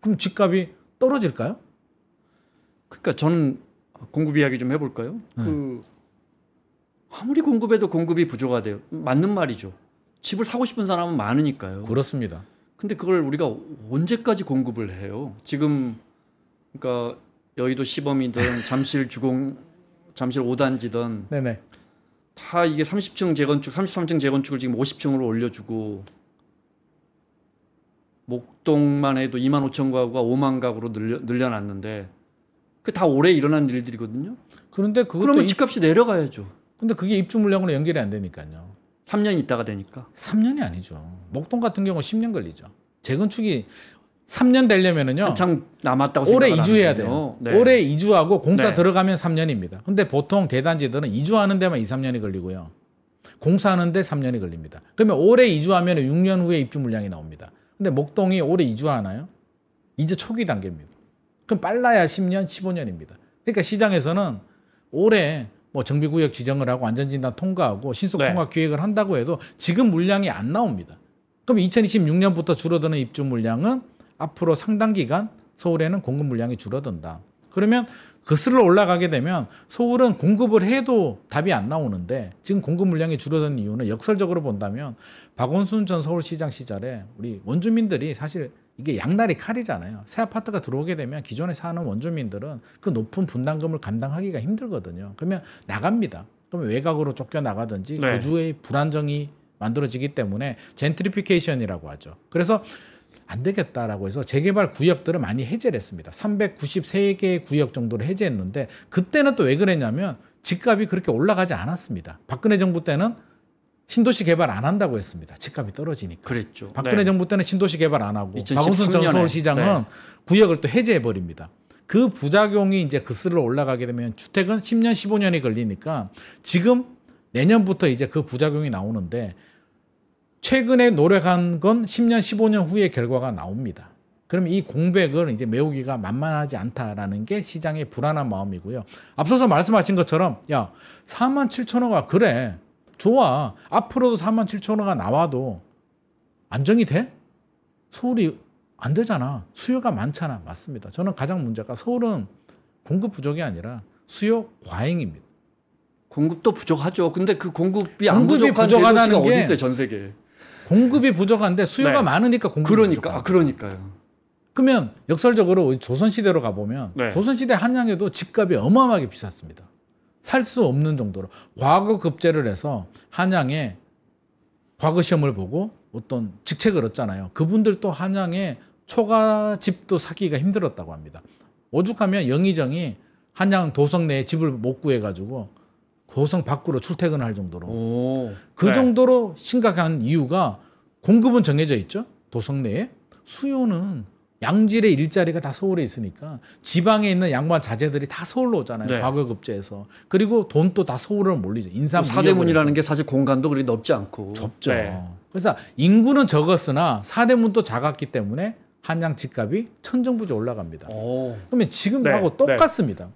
그럼 집값이 떨어질까요? 그러니까 저는 공급 이야기 좀 해볼까요? 그 아무리 공급해도 공급이 부족하대요. 맞는 말이죠. 집을 사고 싶은 사람은 많으니까요. 그렇습니다. 근데 그걸 우리가 언제까지 공급을 해요? 지금 그러니까 여의도 시범이든 잠실 5단지든 네네. 다 이게 30층 재건축, 33층 재건축을 지금 50층으로 올려주고 목동만 해도 25,000 가구가 5만 가구로 늘려놨는데 그 다 올해 일어난 일들이거든요. 그런데 그것도 그러면 집값이 내려가야죠. 근데 그게 입주 물량으로 연결이 안 되니까요. 3년 있다가 되니까. 3년이 아니죠. 목동 같은 경우 10년 걸리죠. 재건축이 3년 되려면은요. 한참 남았다고 올해 생각을 이주해야 하는데요. 돼요. 네. 올해 이주하고 공사 네. 들어가면 3년입니다. 근데 보통 대단지들은 이주하는 데만 2, 3년이 걸리고요. 공사하는데 3년이 걸립니다. 그러면 올해 이주하면 6년 후에 입주 물량이 나옵니다. 근데 목동이 올해 이주하나요? 이제 초기 단계입니다. 그럼 빨라야 10년, 15년입니다. 그러니까 시장에서는 올해 뭐 정비구역 지정을 하고 안전진단 통과하고 신속 통과 기획을 한다고 해도 지금 물량이 안 나옵니다. 그럼 2026년부터 줄어드는 입주 물량은 앞으로 상당 기간 서울에는 공급 물량이 줄어든다. 그러면 거슬러 올라가게 되면 서울은 공급을 해도 답이 안 나오는데 지금 공급 물량이 줄어드는 이유는 역설적으로 본다면 박원순 전 서울시장 시절에 우리 원주민들이 사실 이게 양날의 칼이잖아요. 새 아파트가 들어오게 되면 기존에 사는 원주민들은 그 높은 분담금을 감당하기가 힘들거든요. 그러면 나갑니다. 그러면 외곽으로 쫓겨나가든지 거주의 불안정이 만들어지기 때문에 젠트리피케이션이라고 하죠. 그래서 안 되겠다라고 해서 재개발 구역들을 많이 해제를 했습니다. 393개의 구역 정도를 해제했는데 그때는 또 왜 그랬냐면 집값이 그렇게 올라가지 않았습니다. 박근혜 정부 때는 신도시 개발 안 한다고 했습니다. 집값이 떨어지니까. 그랬죠. 박근혜 정부 때는 신도시 개발 안 하고 2013년에. 박원순 전 서울시장은 구역을 또 해제해 버립니다. 그 부작용이 이제 거슬러 올라가게 되면 주택은 10년, 15년이 걸리니까 지금 내년부터 이제 그 부작용이 나오는데 최근에 노력한 건 10년, 15년 후의 결과가 나옵니다. 그러면 이 공백을 이제 메우기가 만만하지 않다라는 게 시장의 불안한 마음이고요. 앞서서 말씀하신 것처럼 야 47,000호가 그래 좋아 앞으로도 47,000호가 나와도 안정이 돼? 서울이 안 되잖아. 수요가 많잖아. 맞습니다. 저는 가장 문제가 서울은 공급 부족이 아니라 수요 과잉입니다. 공급도 부족하죠. 근데 그 공급이 안 부족한 대도시가 어디 있어요, 전 세계에. 공급이 부족한데 수요가 많으니까 공급이 부족합니다. 그러니까요. 그러면 역설적으로 조선시대로 가보면 조선시대 한양에도 집값이 어마어마하게 비쌌습니다. 살 수 없는 정도로. 과거 급제를 해서 한양에 과거 시험을 보고 어떤 직책을 얻잖아요. 그분들도 한양에 초가집도 사기가 힘들었다고 합니다. 오죽하면 영의정이 한양 도성 내에 집을 못 구해가지고 도성 밖으로 출퇴근을 할 정도로 그 정도로 심각한 이유가 공급은 정해져 있죠. 도성 내에 수요는 양질의 일자리가 다 서울에 있으니까 지방에 있는 양반 자제들이 다 서울로 오잖아요. 네. 과거급제에서. 그리고 돈도 다 서울로 몰리죠. 인삼 사대문이라는 게 사실 공간도 그리 넓지 않고 좁죠. 네. 그래서 인구는 적었으나 사대문도 작았기 때문에 한양 집값이 천정부지 올라갑니다. 오. 그러면 지금하고 네, 똑같습니다.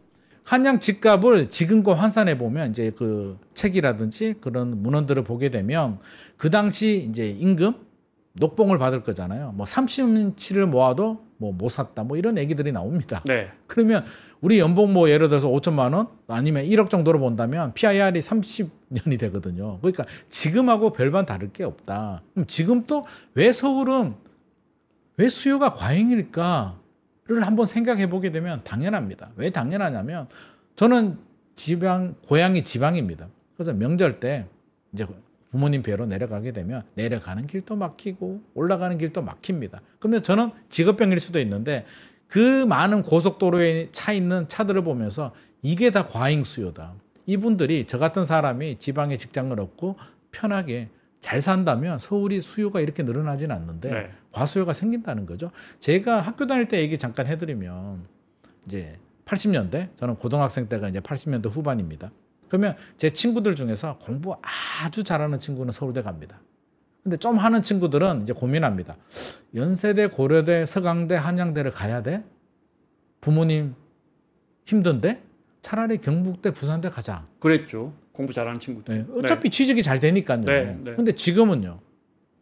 한양 집값을 지금과 환산해 보면 이제 그 책이라든지 그런 문헌들을 보게 되면 그 당시 이제 임금 녹봉을 받을 거잖아요. 뭐 30년치를 모아도 뭐 못 샀다. 뭐 이런 얘기들이 나옵니다. 네. 그러면 우리 연봉 뭐 예를 들어서 5천만 원 아니면 1억 정도로 본다면 PIR이 30년이 되거든요. 그러니까 지금하고 별반 다를 게 없다. 그럼 지금 또 왜 서울은 왜 수요가 과잉일까를 한번 생각해 보게 되면 당연합니다. 왜 당연하냐면 저는 고향이 지방입니다. 그래서 명절 때 이제 부모님 뵈러 내려가게 되면 내려가는 길도 막히고 올라가는 길도 막힙니다. 그러면 저는 직업병일 수도 있는데 그 많은 고속도로에 차 있는 차들을 보면서 이게 다 과잉 수요다. 이분들이 저 같은 사람이 지방에 직장을 얻고 편하게 잘 산다면 서울이 수요가 이렇게 늘어나지는 않는데 네. 과수요가 생긴다는 거죠. 제가 학교 다닐 때 얘기 잠깐 해드리면 이제 80년대 저는 고등학생 때가 이제 80년대 후반입니다. 그러면 제 친구들 중에서 공부 아주 잘하는 친구는 서울대 갑니다. 근데 좀 하는 친구들은 이제 고민합니다. 연세대, 고려대, 서강대, 한양대를 가야 돼? 부모님 힘든데? 차라리 경북대, 부산대 가자. 그랬죠. 공부 잘하는 친구들. 네, 어차피 취직이 잘 되니까요. 네, 네. 근데 지금은요.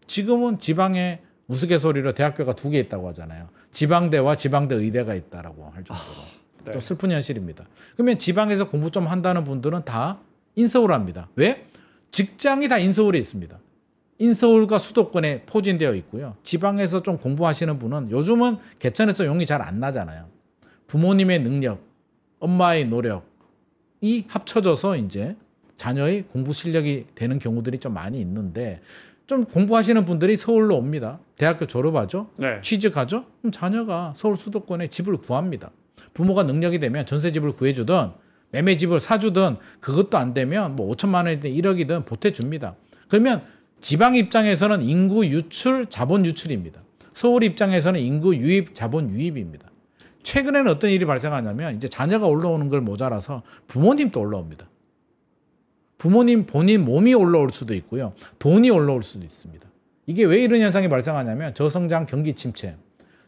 지금은 지방에 우스갯소리로 대학교가 2개 있다고 하잖아요. 지방대와 지방대 의대가 있다라고 할 정도로. 네. 또 슬픈 현실입니다. 그러면 지방에서 공부 좀 한다는 분들은 다 인서울 합니다. 왜? 직장이 다 인서울에 있습니다. 인서울과 수도권에 포진되어 있고요. 지방에서 좀 공부하시는 분은 요즘은 개천에서 용이 잘 안 나잖아요. 부모님의 능력, 엄마의 노력이 합쳐져서 이제 자녀의 공부 실력이 되는 경우들이 좀 많이 있는데 좀 공부하시는 분들이 서울로 옵니다. 대학교 졸업하죠. 네. 취직하죠. 그럼 자녀가 서울 수도권에 집을 구합니다. 부모가 능력이 되면 전세집을 구해주든 매매집을 사주든 그것도 안 되면 뭐 5천만 원이든 1억이든 보태줍니다. 그러면 지방 입장에서는 인구 유출, 자본 유출입니다. 서울 입장에서는 인구 유입, 자본 유입입니다. 최근에는 어떤 일이 발생하냐면 이제 자녀가 올라오는 걸 모자라서 부모님도 올라옵니다. 부모님 본인 몸이 올라올 수도 있고요. 돈이 올라올 수도 있습니다. 이게 왜 이런 현상이 발생하냐면 저성장 경기 침체.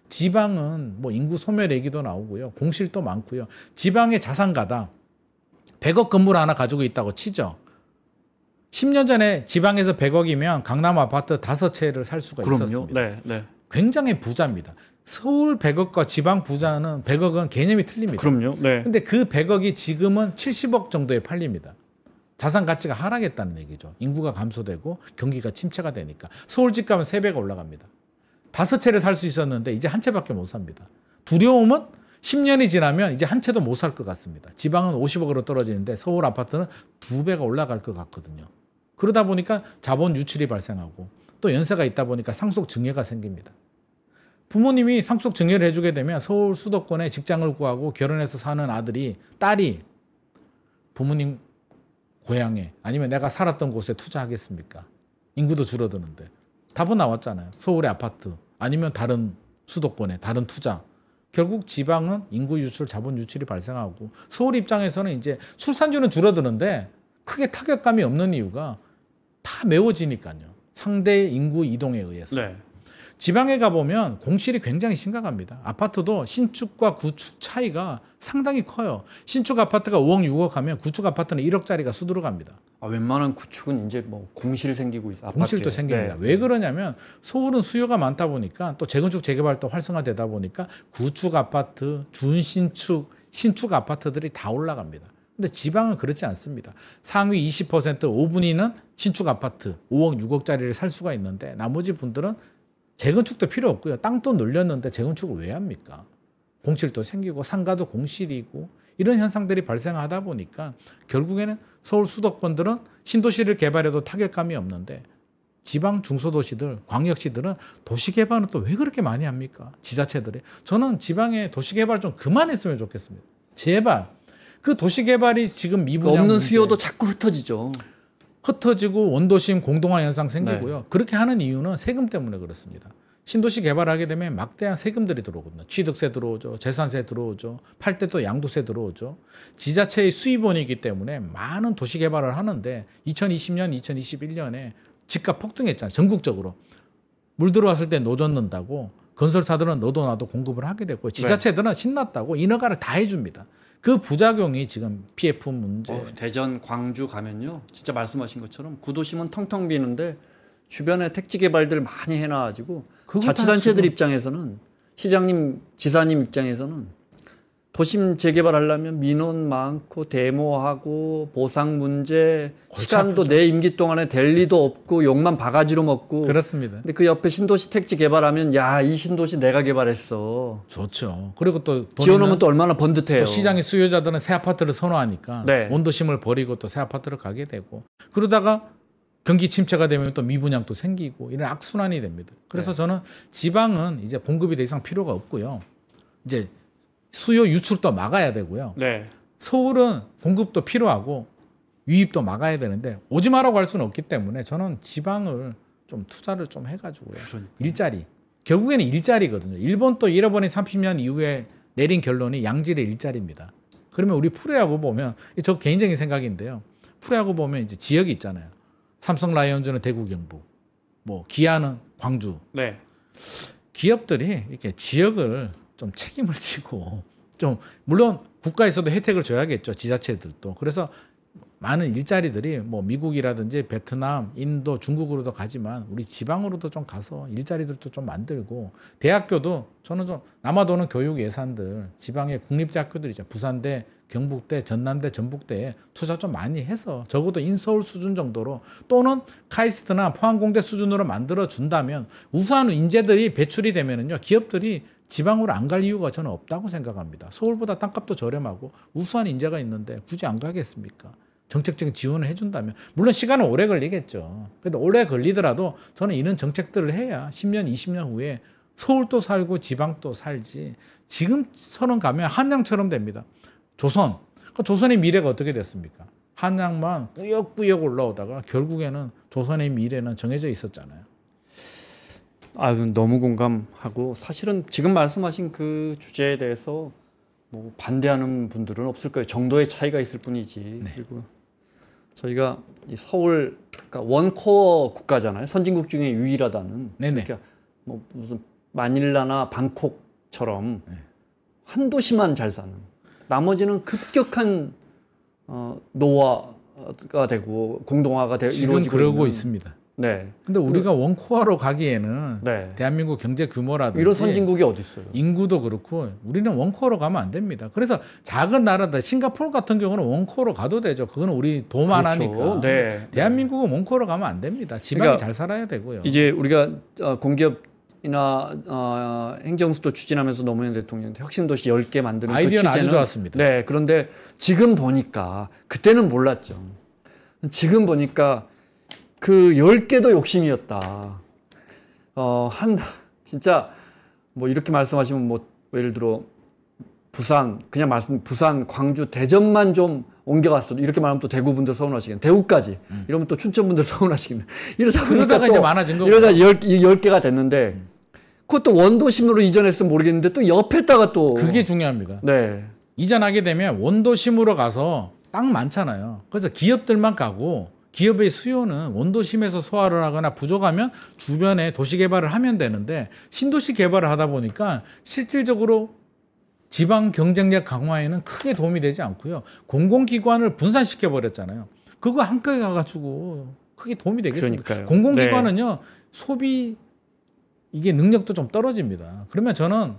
지방은 뭐 인구 소멸 얘기도 나오고요. 공실도 많고요. 지방의 자산가다. 100억 건물 하나 가지고 있다고 치죠. 10년 전에 지방에서 100억이면 강남 아파트 5채를 살 수가 있었습니다. 네, 네. 굉장히 부자입니다. 서울 100억과 지방 부자는 100억은 개념이 틀립니다. 그럼요. 네. 근데 그 100억이 지금은 70억 정도에 팔립니다. 자산 가치가 하락했다는 얘기죠. 인구가 감소되고 경기가 침체가 되니까. 서울 집값은 3배가 올라갑니다. 5채를 살 수 있었는데 이제 한 채밖에 못 삽니다. 두려움은 10년이 지나면 이제 한 채도 못 살 것 같습니다. 지방은 50억으로 떨어지는데 서울 아파트는 2배가 올라갈 것 같거든요. 그러다 보니까 자본 유출이 발생하고 또 연세가 있다 보니까 상속 증여가 생깁니다. 부모님이 상속 증여를 해주게 되면 서울 수도권에 직장을 구하고 결혼해서 사는 아들이, 딸이 부모님 고향에 아니면 내가 살았던 곳에 투자하겠습니까? 인구도 줄어드는데. 답은 나왔잖아요. 서울의 아파트 아니면 다른 수도권에 다른 투자. 결국 지방은 인구 유출, 자본 유출이 발생하고 서울 입장에서는 이제 출산율은 줄어드는데 크게 타격감이 없는 이유가 다 메워지니까요. 상대 인구 이동에 의해서. 네. 지방에 가보면 공실이 굉장히 심각합니다. 아파트도 신축과 구축 차이가 상당히 커요. 신축 아파트가 5억, 6억 하면 구축 아파트는 1억짜리가 수두룩합니다. 웬만한 구축은 이제 뭐 공실 생기고 있어요. 공실도 생깁니다. 네. 왜 그러냐면 서울은 수요가 많다 보니까 또 재건축 재개발도 활성화되다 보니까 구축 아파트, 준신축, 신축 아파트들이 다 올라갑니다. 근데 지방은 그렇지 않습니다. 상위 20% 5분위는 신축 아파트 5억, 6억짜리를 살 수가 있는데 나머지 분들은 재건축도 필요 없고요. 땅도 늘렸는데 재건축을 왜 합니까? 공실도 생기고 상가도 공실이고 이런 현상들이 발생하다 보니까 결국에는 서울 수도권들은 신도시를 개발해도 타격감이 없는데 지방 중소도시들, 광역시들은 도시개발은 또 왜 그렇게 많이 합니까? 지자체들이. 저는 지방에 도시개발 좀 그만했으면 좋겠습니다. 제발. 그 도시개발이 지금 미분양 없는 문제, 수요도 자꾸 흩어지죠. 흩어지고 원도심 공동화 현상 생기고요. 그렇게 하는 이유는 세금 때문에 그렇습니다. 신도시 개발하게 되면 막대한 세금들이 들어오거든요. 취득세 들어오죠. 재산세 들어오죠. 팔 때 또 양도세 들어오죠. 지자체의 수입원이기 때문에 많은 도시 개발을 하는데 2020년, 2021년에 집값 폭등했잖아요. 전국적으로. 물 들어왔을 때 노조 넣는다고 건설사들은 너도 나도 공급을 하게 됐고 지자체들은 신났다고 인허가를 다 해줍니다. 그 부작용이 지금 PF 문제. 대전, 광주 가면요. 진짜 말씀하신 것처럼 구도심은 텅텅 비는데 주변에 택지 개발들 많이 해놔가지고 자치단체들 입장에서는 시장님, 지사님 입장에서는 도심 재개발하려면 민원 많고 데모하고 보상 문제 시간도 내 임기 동안에 될 리도 없고 욕만 바가지로 먹고 그렇습니다. 근데 그 옆에 신도시 택지 개발하면 야, 이 신도시 내가 개발했어. 좋죠. 그리고 또 지어놓으면 또 얼마나 번듯해요. 또 시장의 수요자들은 새 아파트를 선호하니까 네. 원도심을 버리고 또 새 아파트를 가게 되고 그러다가 경기 침체가 되면 또 미분양도 생기고 이런 악순환이 됩니다. 그래서 네. 저는 지방은 이제 공급이 더 이상 필요가 없고요. 이제 수요 유출도 막아야 되고요. 네. 서울은 공급도 필요하고 유입도 막아야 되는데 오지 마라고 할 수는 없기 때문에 저는 지방을 좀 투자를 좀 해가지고요. 일자리. 결국에는 일자리거든요. 일본 또 잃어버린 30년 이후에 내린 결론이 양질의 일자리입니다. 그러면 우리 프로야구 보면 저 개인적인 생각인데요. 프로야구 보면 이제 지역이 있잖아요. 삼성 라이온즈는 대구 경북, 뭐 기아는 광주. 네. 기업들이 이렇게 지역을 좀 책임을 지고 좀 물론 국가에서도 혜택을 줘야겠죠. 지자체들도. 그래서 많은 일자리들이 뭐 미국이라든지 베트남, 인도, 중국으로도 가지만 우리 지방으로도 좀 가서 일자리들도 좀 만들고 대학교도 저는 좀 남아도는 교육 예산들 지방의 국립대학교들 있죠. 부산대, 경북대, 전남대, 전북대에 투자 좀 많이 해서 적어도 인서울 수준 정도로 또는 카이스트나 포항공대 수준으로 만들어 준다면 우수한 인재들이 배출이 되면은요 기업들이 지방으로 안 갈 이유가 저는 없다고 생각합니다. 서울보다 땅값도 저렴하고 우수한 인재가 있는데 굳이 안 가겠습니까? 정책적인 지원을 해준다면 물론 시간은 오래 걸리겠죠. 그래도 오래 걸리더라도 저는 이런 정책들을 해야 10년, 20년 후에 서울도 살고 지방도 살지. 지금처럼 가면 한양처럼 됩니다. 조선. 조선의 미래가 어떻게 됐습니까? 한양만 꾸역꾸역 올라오다가 결국에는 조선의 미래는 정해져 있었잖아요. 너무 공감하고 사실은 지금 말씀하신 그 주제에 대해서 뭐 반대하는 분들은 없을 거예요. 정도의 차이가 있을 뿐이지. 네. 그리고 저희가 이 서울 그러니까 원코어 국가잖아요. 선진국 중에 유일하다는. 네네. 그러니까 뭐 무슨 마닐라나 방콕처럼 한 도시만 잘 사는. 나머지는 급격한 노화가 되고 공동화가 지금 이루어지고 그러고 있는. 있습니다. 네. 근데 우리가 원코어로 가기에는 네. 대한민국 경제 규모라든지 이런 선진국이 어디 있어요? 인구도 그렇고 우리는 원코어로 가면 안 됩니다. 그래서 작은 나라다 싱가포르 같은 경우는 원코어로 가도 되죠. 그거는 우리 도만 그렇죠. 하니까. 네. 대한민국은 원코어로 가면 안 됩니다. 지방이 그러니까 잘 살아야 되고요. 이제 우리가 공기업이나 행정수도 추진하면서 노무현 대통령한테 혁신도시 10개 만드는 아이디어는 그 취재는 아주 좋았습니다. 네, 그런데 지금 보니까 그때는 몰랐죠. 지금 보니까 그 10개도 욕심이었다. 진짜 뭐 이렇게 말씀하시면 뭐 예를 들어 부산 부산, 광주, 대전만 좀 옮겨갔어도 이렇게 말하면 또 대구 분들 서운하시겠네. 대구까지 이러면 또 춘천 분들 서운하시겠네. 이러다 보니까 그러다가 또 이제 많아진 거고. 이러다 10개가 됐는데 그것도 원도심으로 이전했으면 모르겠는데 또 옆에다가 또 그게 중요합니다. 네. 이전하게 되면 원도심으로 가서 땅 많잖아요. 그래서 기업들만 가고 기업의 수요는 원도심에서 소화를 하거나 부족하면 주변에 도시 개발을 하면 되는데 신도시 개발을 하다 보니까 실질적으로 지방 경쟁력 강화에는 크게 도움이 되지 않고요. 공공기관을 분산시켜 버렸잖아요. 그거 한꺼번에 가가지고 크게 도움이 되겠습니까? 그러니까요. 공공기관은요 소비 이게 능력도 좀 떨어집니다. 그러면 저는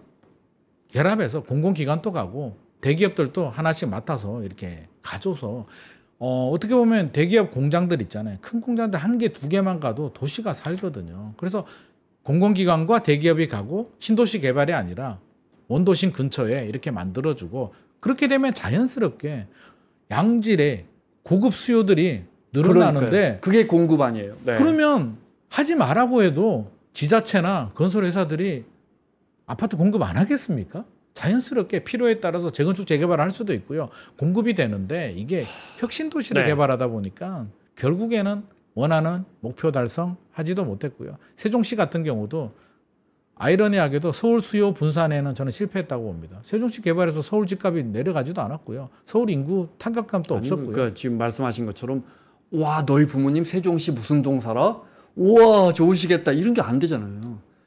결합해서 공공기관도 가고 대기업들도 하나씩 맡아서 이렇게 가줘서 어떻게 보면 대기업 공장들 있잖아요. 큰 공장들 한 개, 두 개만 가도 도시가 살거든요. 그래서 공공기관과 대기업이 가고 신도시 개발이 아니라 원도심 근처에 이렇게 만들어주고 그렇게 되면 자연스럽게 양질의 고급 수요들이 늘어나는데 그러니까요. 그게 공급 아니에요. 네. 그러면 하지 말라고 해도 지자체나 건설회사들이 아파트 공급 안 하겠습니까? 자연스럽게 필요에 따라서 재건축 재개발을 할 수도 있고요. 공급이 되는데 이게 혁신도시를 네. 개발하다 보니까 결국에는 원하는 목표 달성하지도 못했고요. 세종시 같은 경우도 아이러니하게도 서울 수요 분산에는 저는 실패했다고 봅니다. 세종시 개발에서 서울 집값이 내려가지도 않았고요. 서울 인구 타격감도 없었고요. 그러니까 지금 말씀하신 것처럼 와 너희 부모님 세종시 무슨 동 살아? 우와 좋으시겠다 이런 게 안 되잖아요.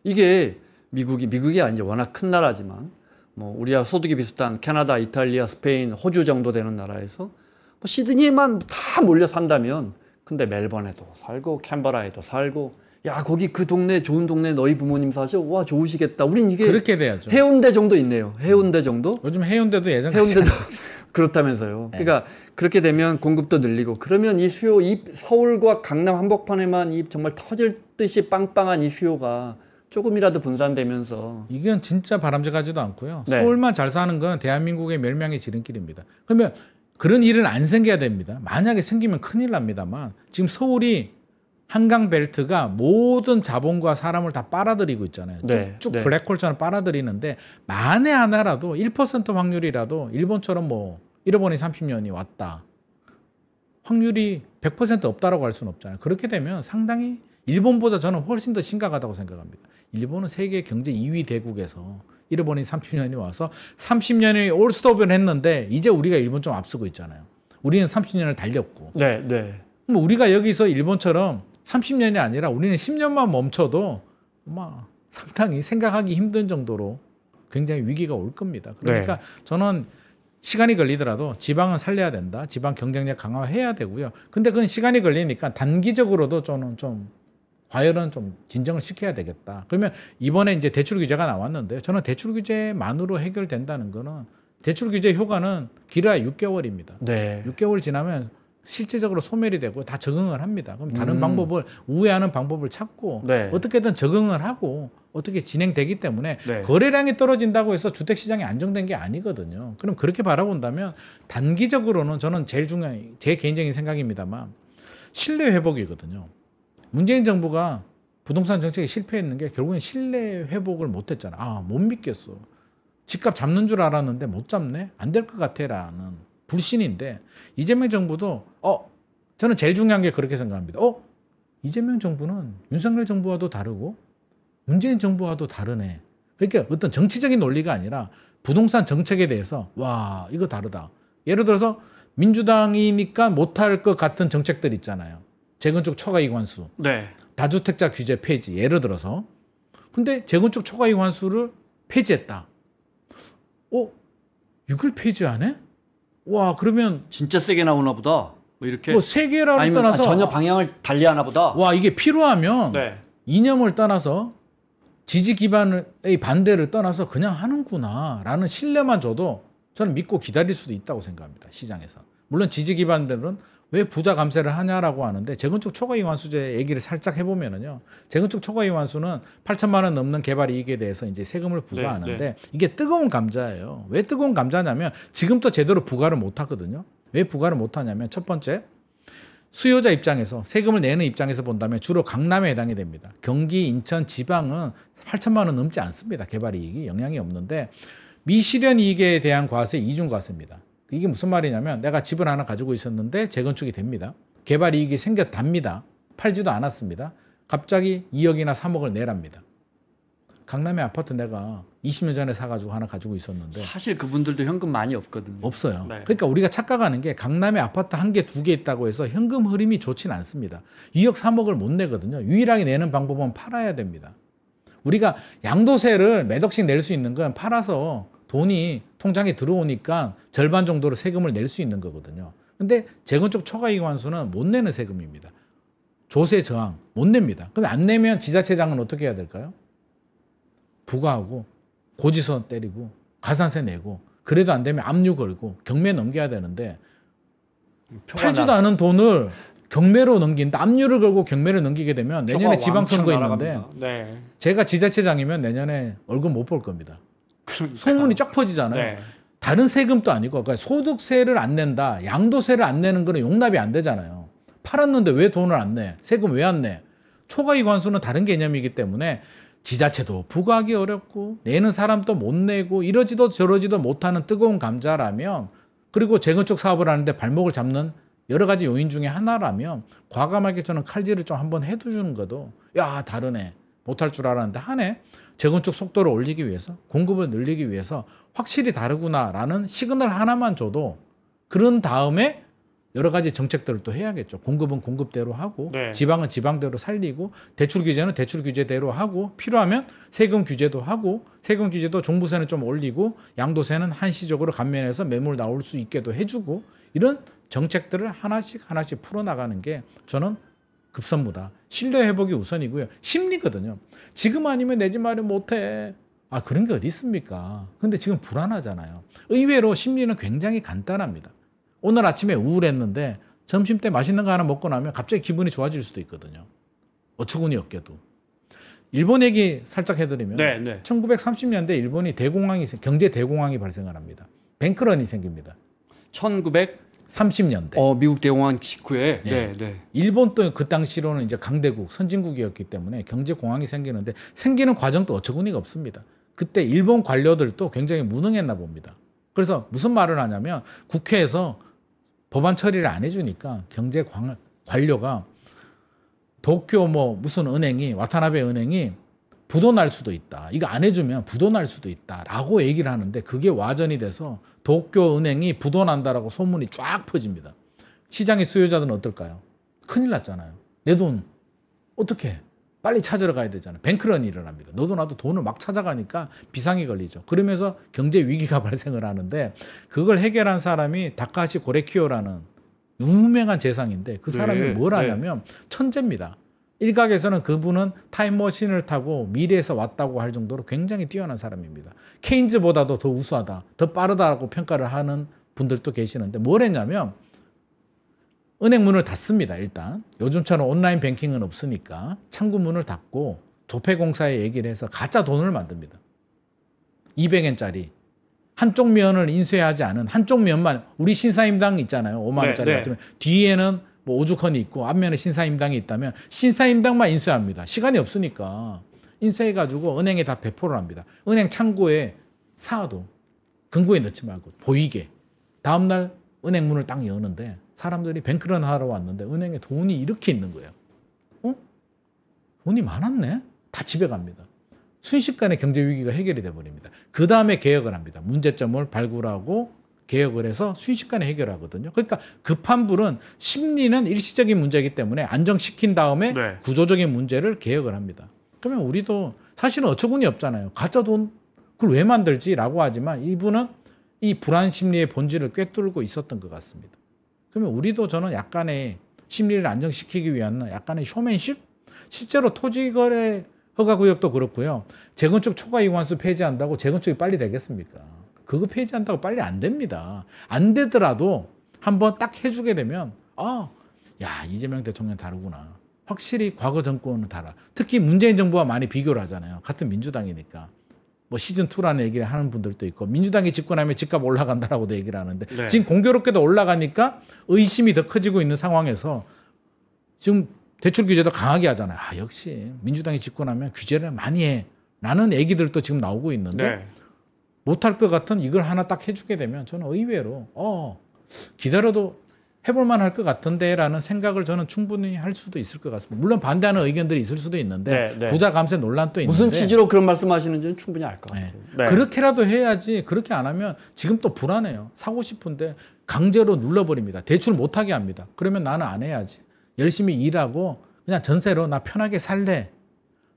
이게 미국이 이제 워낙 큰 나라지만 뭐 우리와 소득이 비슷한 캐나다, 이탈리아, 스페인, 호주 정도 되는 나라에서 뭐 시드니에만 다 몰려 산다면 근데 멜번에도 살고 캔버라에도 살고 야 거기 그 동네 좋은 동네 너희 부모님 사셔 와 좋으시겠다. 우린 이게 그렇게 돼야죠. 해운대 정도 있네요. 해운대 정도? 요즘 해운대도 예전 같지 해운대도 그렇다면서요. 네. 그러니까 그렇게 되면 공급도 늘리고 그러면 이 수요 이 서울과 강남 한복판에만 이 정말 터질 듯이 빵빵한 이 수요가 조금이라도 분산되면서 이건 진짜 바람직하지도 않고요. 네. 서울만 잘 사는 건 대한민국의 멸망의 지름길입니다. 그러면 그런 일은 안 생겨야 됩니다. 만약에 생기면 큰일 납니다만 지금 서울이 한강 벨트가 모든 자본과 사람을 다 빨아들이고 있잖아요. 네, 쭉쭉 네. 블랙홀처럼 빨아들이는데 만에 하나라도 1% 확률이라도 일본처럼 뭐 잃어버린 30년이 왔다. 확률이 100% 없다라고 할 수는 없잖아요. 그렇게 되면 상당히 일본보다 저는 훨씬 더 심각하다고 생각합니다. 일본은 세계 경제 2위 대국에서 잃어버린 30년이 와서 30년이 올스톱을 했는데 이제 우리가 일본 좀 앞서고 있잖아요. 우리는 30년을 달렸고. 네, 네. 그럼 우리가 여기서 일본처럼 30년이 아니라 우리는 10년만 멈춰도 아마 상당히 생각하기 힘든 정도로 굉장히 위기가 올 겁니다. 그러니까 네. 저는 시간이 걸리더라도 지방은 살려야 된다. 지방 경쟁력 강화해야 되고요. 근데 그건 시간이 걸리니까 단기적으로도 저는 좀 과열은 좀 진정을 시켜야 되겠다. 그러면 이번에 이제 대출 규제가 나왔는데요. 저는 대출 규제만으로 해결된다는 거는 대출 규제 효과는 길어야 6개월입니다. 네. 6개월 지나면 실질적으로 소멸이 되고 다 적응을 합니다. 그럼 다른 방법을 우회하는 방법을 찾고 네. 어떻게든 적응을 하고 어떻게 진행되기 때문에 네. 거래량이 떨어진다고 해서 주택시장이 안정된 게 아니거든요. 그럼 그렇게 바라본다면 단기적으로는 저는 제일 중요한 제 개인적인 생각입니다만 신뢰 회복이거든요. 문재인 정부가 부동산 정책에 실패했는 게 결국엔 신뢰 회복을 못했잖아. 아, 못 믿겠어. 집값 잡는 줄 알았는데 못 잡네. 안 될 것 같아라는 불신인데 이재명 정부도 저는 제일 중요한 게 그렇게 생각합니다. 이재명 정부는 윤석열 정부와도 다르고 문재인 정부와도 다르네. 그러니까 어떤 정치적인 논리가 아니라 부동산 정책에 대해서 와 이거 다르다. 예를 들어서 민주당이니까 못할 것 같은 정책들 있잖아요. 재건축 초과이익 환수, 네. 다주택자 규제 폐지 예를 들어서. 근데 재건축 초과이익 환수를 폐지했다. 이걸 폐지 안 해? 와 그러면 진짜 세게 나오나 보다. 뭐 이렇게 뭐 세계라를 아니면 떠나서 전혀 방향을 달리하나 보다. 와 이게 필요하면 네. 이념을 떠나서 지지 기반의 반대를 떠나서 그냥 하는구나라는 신뢰만 줘도 저는 믿고 기다릴 수도 있다고 생각합니다. 시장에서. 물론 지지 기반들은 왜 부자 감세를 하냐라고 하는데 재건축 초과이익 환수제 얘기를 살짝 해보면은요. 재건축 초과이익 환수는 8천만 원 넘는 개발 이익에 대해서 이제 세금을 부과하는데 네. 이게 뜨거운 감자예요. 왜 뜨거운 감자냐면 지금도 제대로 부과를 못 하거든요. 왜 부과를 못 하냐면 첫 번째 수요자 입장에서 세금을 내는 입장에서 본다면 주로 강남에 해당이 됩니다. 경기, 인천, 지방은 8천만 원 넘지 않습니다. 개발 이익이 영향이 없는데 미실현 이익에 대한 과세 이중과세입니다. 이게 무슨 말이냐면 내가 집을 하나 가지고 있었는데 재건축이 됩니다. 개발 이익이 생겼답니다. 팔지도 않았습니다. 갑자기 2억이나 3억을 내랍니다. 강남의 아파트 내가 20년 전에 사가지고 하나 가지고 있었는데 사실 그분들도 현금 많이 없거든요. 없어요. 네. 그러니까 우리가 착각하는 게 강남에 아파트 1개, 2개 있다고 해서 현금 흐름이 좋지는 않습니다. 2억, 3억을 못 내거든요. 유일하게 내는 방법은 팔아야 됩니다. 우리가 양도세를 몇 억씩 낼 수 있는 건 팔아서 돈이 통장에 들어오니까 절반 정도로 세금을 낼 수 있는 거거든요. 근데 재건축 초과이익 환수는 못 내는 세금입니다. 조세 저항 못 냅니다. 그럼 안 내면 지자체장은 어떻게 해야 될까요? 부과하고 고지서 때리고 가산세 내고 그래도 안 되면 압류 걸고 경매 넘겨야 되는데 팔지도 않은 돈을 경매로 넘긴다. 압류를 걸고 경매를 넘기게 되면 내년에 지방선거 있는데 네. 제가 지자체장이면 내년에 얼굴 못 볼 겁니다. 소문이 쫙 퍼지잖아요. 네. 다른 세금도 아니고 그러니까 소득세를 안 낸다. 양도세를 안 내는 거는 용납이 안 되잖아요. 팔았는데 왜 돈을 안 내? 세금 왜 안 내? 초과이익 환수는 다른 개념이기 때문에 지자체도 부과하기 어렵고 내는 사람도 못 내고 이러지도 저러지도 못하는 뜨거운 감자라면 그리고 재건축 사업을 하는데 발목을 잡는 여러 가지 요인 중에 하나라면 과감하게 저는 칼질을 좀 한번 해두는 것도 야 다르네. 못할 줄 알았는데 한 해 재건축 속도를 올리기 위해서 공급을 늘리기 위해서 확실히 다르구나라는 시그널 하나만 줘도 그런 다음에 여러 가지 정책들을 또 해야겠죠. 공급은 공급대로 하고 네. 지방은 지방대로 살리고 대출 규제는 대출 규제대로 하고 필요하면 세금 규제도 하고 세금 규제도 종부세는 좀 올리고 양도세는 한시적으로 감면해서 매물 나올 수 있게도 해주고 이런 정책들을 하나씩 풀어나가는 게 저는 급선무다. 신뢰 회복이 우선이고요. 심리거든요. 지금 아니면 내 집 마련 못해. 아 그런 게 어디 있습니까? 근데 지금 불안하잖아요. 의외로 심리는 굉장히 간단합니다. 오늘 아침에 우울했는데 점심 때 맛있는 거 하나 먹고 나면 갑자기 기분이 좋아질 수도 있거든요. 어처구니 없게도. 일본 얘기 살짝 해드리면 네, 네. 1930년대 일본이 경제 대공황이 발생을 합니다. 뱅크런이 생깁니다. 30년대. 미국 대공황 직후에. 네. 네, 네. 일본도 그 당시로는 이제 강대국, 선진국이었기 때문에 경제 공황이 생기는데 생기는 과정도 어처구니가 없습니다. 그때 일본 관료들도 굉장히 무능했나 봅니다. 그래서 무슨 말을 하냐면 국회에서 법안 처리를 안 해주니까 경제 관료가 도쿄 무슨 은행이 와타나베 은행이 부도 날 수도 있다. 이거 안 해주면 부도 날 수도 있다라고 얘기를 하는데 그게 와전이 돼서 도쿄 은행이 부도 난다라고 소문이 쫙 퍼집니다. 시장의 수요자들은 어떨까요? 큰일 났잖아요. 내 돈 어떻게 빨리 찾으러 가야 되잖아요. 뱅크런이 일어납니다. 너도 나도 돈을 막 찾아가니까 비상이 걸리죠. 그러면서 경제 위기가 발생을 하는데 그걸 해결한 사람이 다카시 고레키오라는 유명한 재상인데 그 사람이 네, 뭘 하냐면 천재입니다. 일각에서는 그분은 타임머신을 타고 미래에서 왔다고 할 정도로 굉장히 뛰어난 사람입니다. 케인즈보다도 더 우수하다, 더 빠르다고 평가를 하는 분들도 계시는데 뭘 했냐면 은행 문을 닫습니다. 일단 요즘처럼 온라인 뱅킹은 없으니까 창구 문을 닫고 조폐공사에 얘기를 해서 가짜 돈을 만듭니다. 200엔짜리 한쪽 면을 인쇄하지 않은 한쪽 면만 우리 신사임당 있잖아요. 5만 원짜리 네, 같으면 뒤에는 오죽헌이 있고 앞면에 신사임당이 있다면 신사임당만 인쇄합니다. 시간이 없으니까 인쇄해가지고 은행에 다 배포를 합니다. 은행 창고에 사도 금고에 넣지 말고 보이게 다음날 은행 문을 딱 여는데 사람들이 뱅크런 하러 왔는데 은행에 돈이 이렇게 있는 거예요. 돈이 많았네? 다 집에 갑니다. 순식간에 경제 위기가 해결이 돼버립니다. 그 다음에 개혁을 합니다. 문제점을 발굴하고 개혁을 해서 순식간에 해결하거든요. 그러니까 급한 불은 심리는 일시적인 문제이기 때문에 안정시킨 다음에 네. 구조적인 문제를 개혁을 합니다. 그러면 우리도 사실은 어처구니 없잖아요. 가짜 돈 그걸 왜 만들지라고 하지만 이분은 이 불안 심리의 본질을 꿰뚫고 있었던 것 같습니다. 그러면 우리도 저는 약간의 심리를 안정시키기 위한 약간의 쇼맨십? 실제로 토지거래 허가구역도 그렇고요. 재건축 초과이관수 폐지한다고 재건축이 빨리 되겠습니까? 그거 폐지한다고 빨리 안 됩니다. 안 되더라도 한번 딱 해주게 되면 야 이재명 대통령 다르구나. 확실히 과거 정권은 달라. 특히 문재인 정부와 많이 비교를 하잖아요. 같은 민주당이니까. 시즌2라는 얘기를 하는 분들도 있고 민주당이 집권하면 집값 올라간다라고도 얘기를 하는데 네. 지금 공교롭게도 올라가니까 의심이 더 커지고 있는 상황에서 지금 대출 규제도 강하게 하잖아요. 역시 민주당이 집권하면 규제를 많이 해. 라는 얘기들도 지금 나오고 있는데 네. 못할 것 같은 이걸 하나 딱 해주게 되면 저는 의외로 기다려도 해볼만 할 것 같은데라는 생각을 저는 충분히 할 수도 있을 것 같습니다. 물론 반대하는 의견들이 있을 수도 있는데 네. 부자 감세 논란도 있는데 무슨 취지로 그런 말씀하시는지는 충분히 알 것 같아요. 네. 그렇게라도 해야지. 그렇게 안 하면 지금 또 불안해요. 사고 싶은데 강제로 눌러버립니다. 대출 못하게 합니다. 그러면 나는 안 해야지. 열심히 일하고 그냥 전세로 나 편하게 살래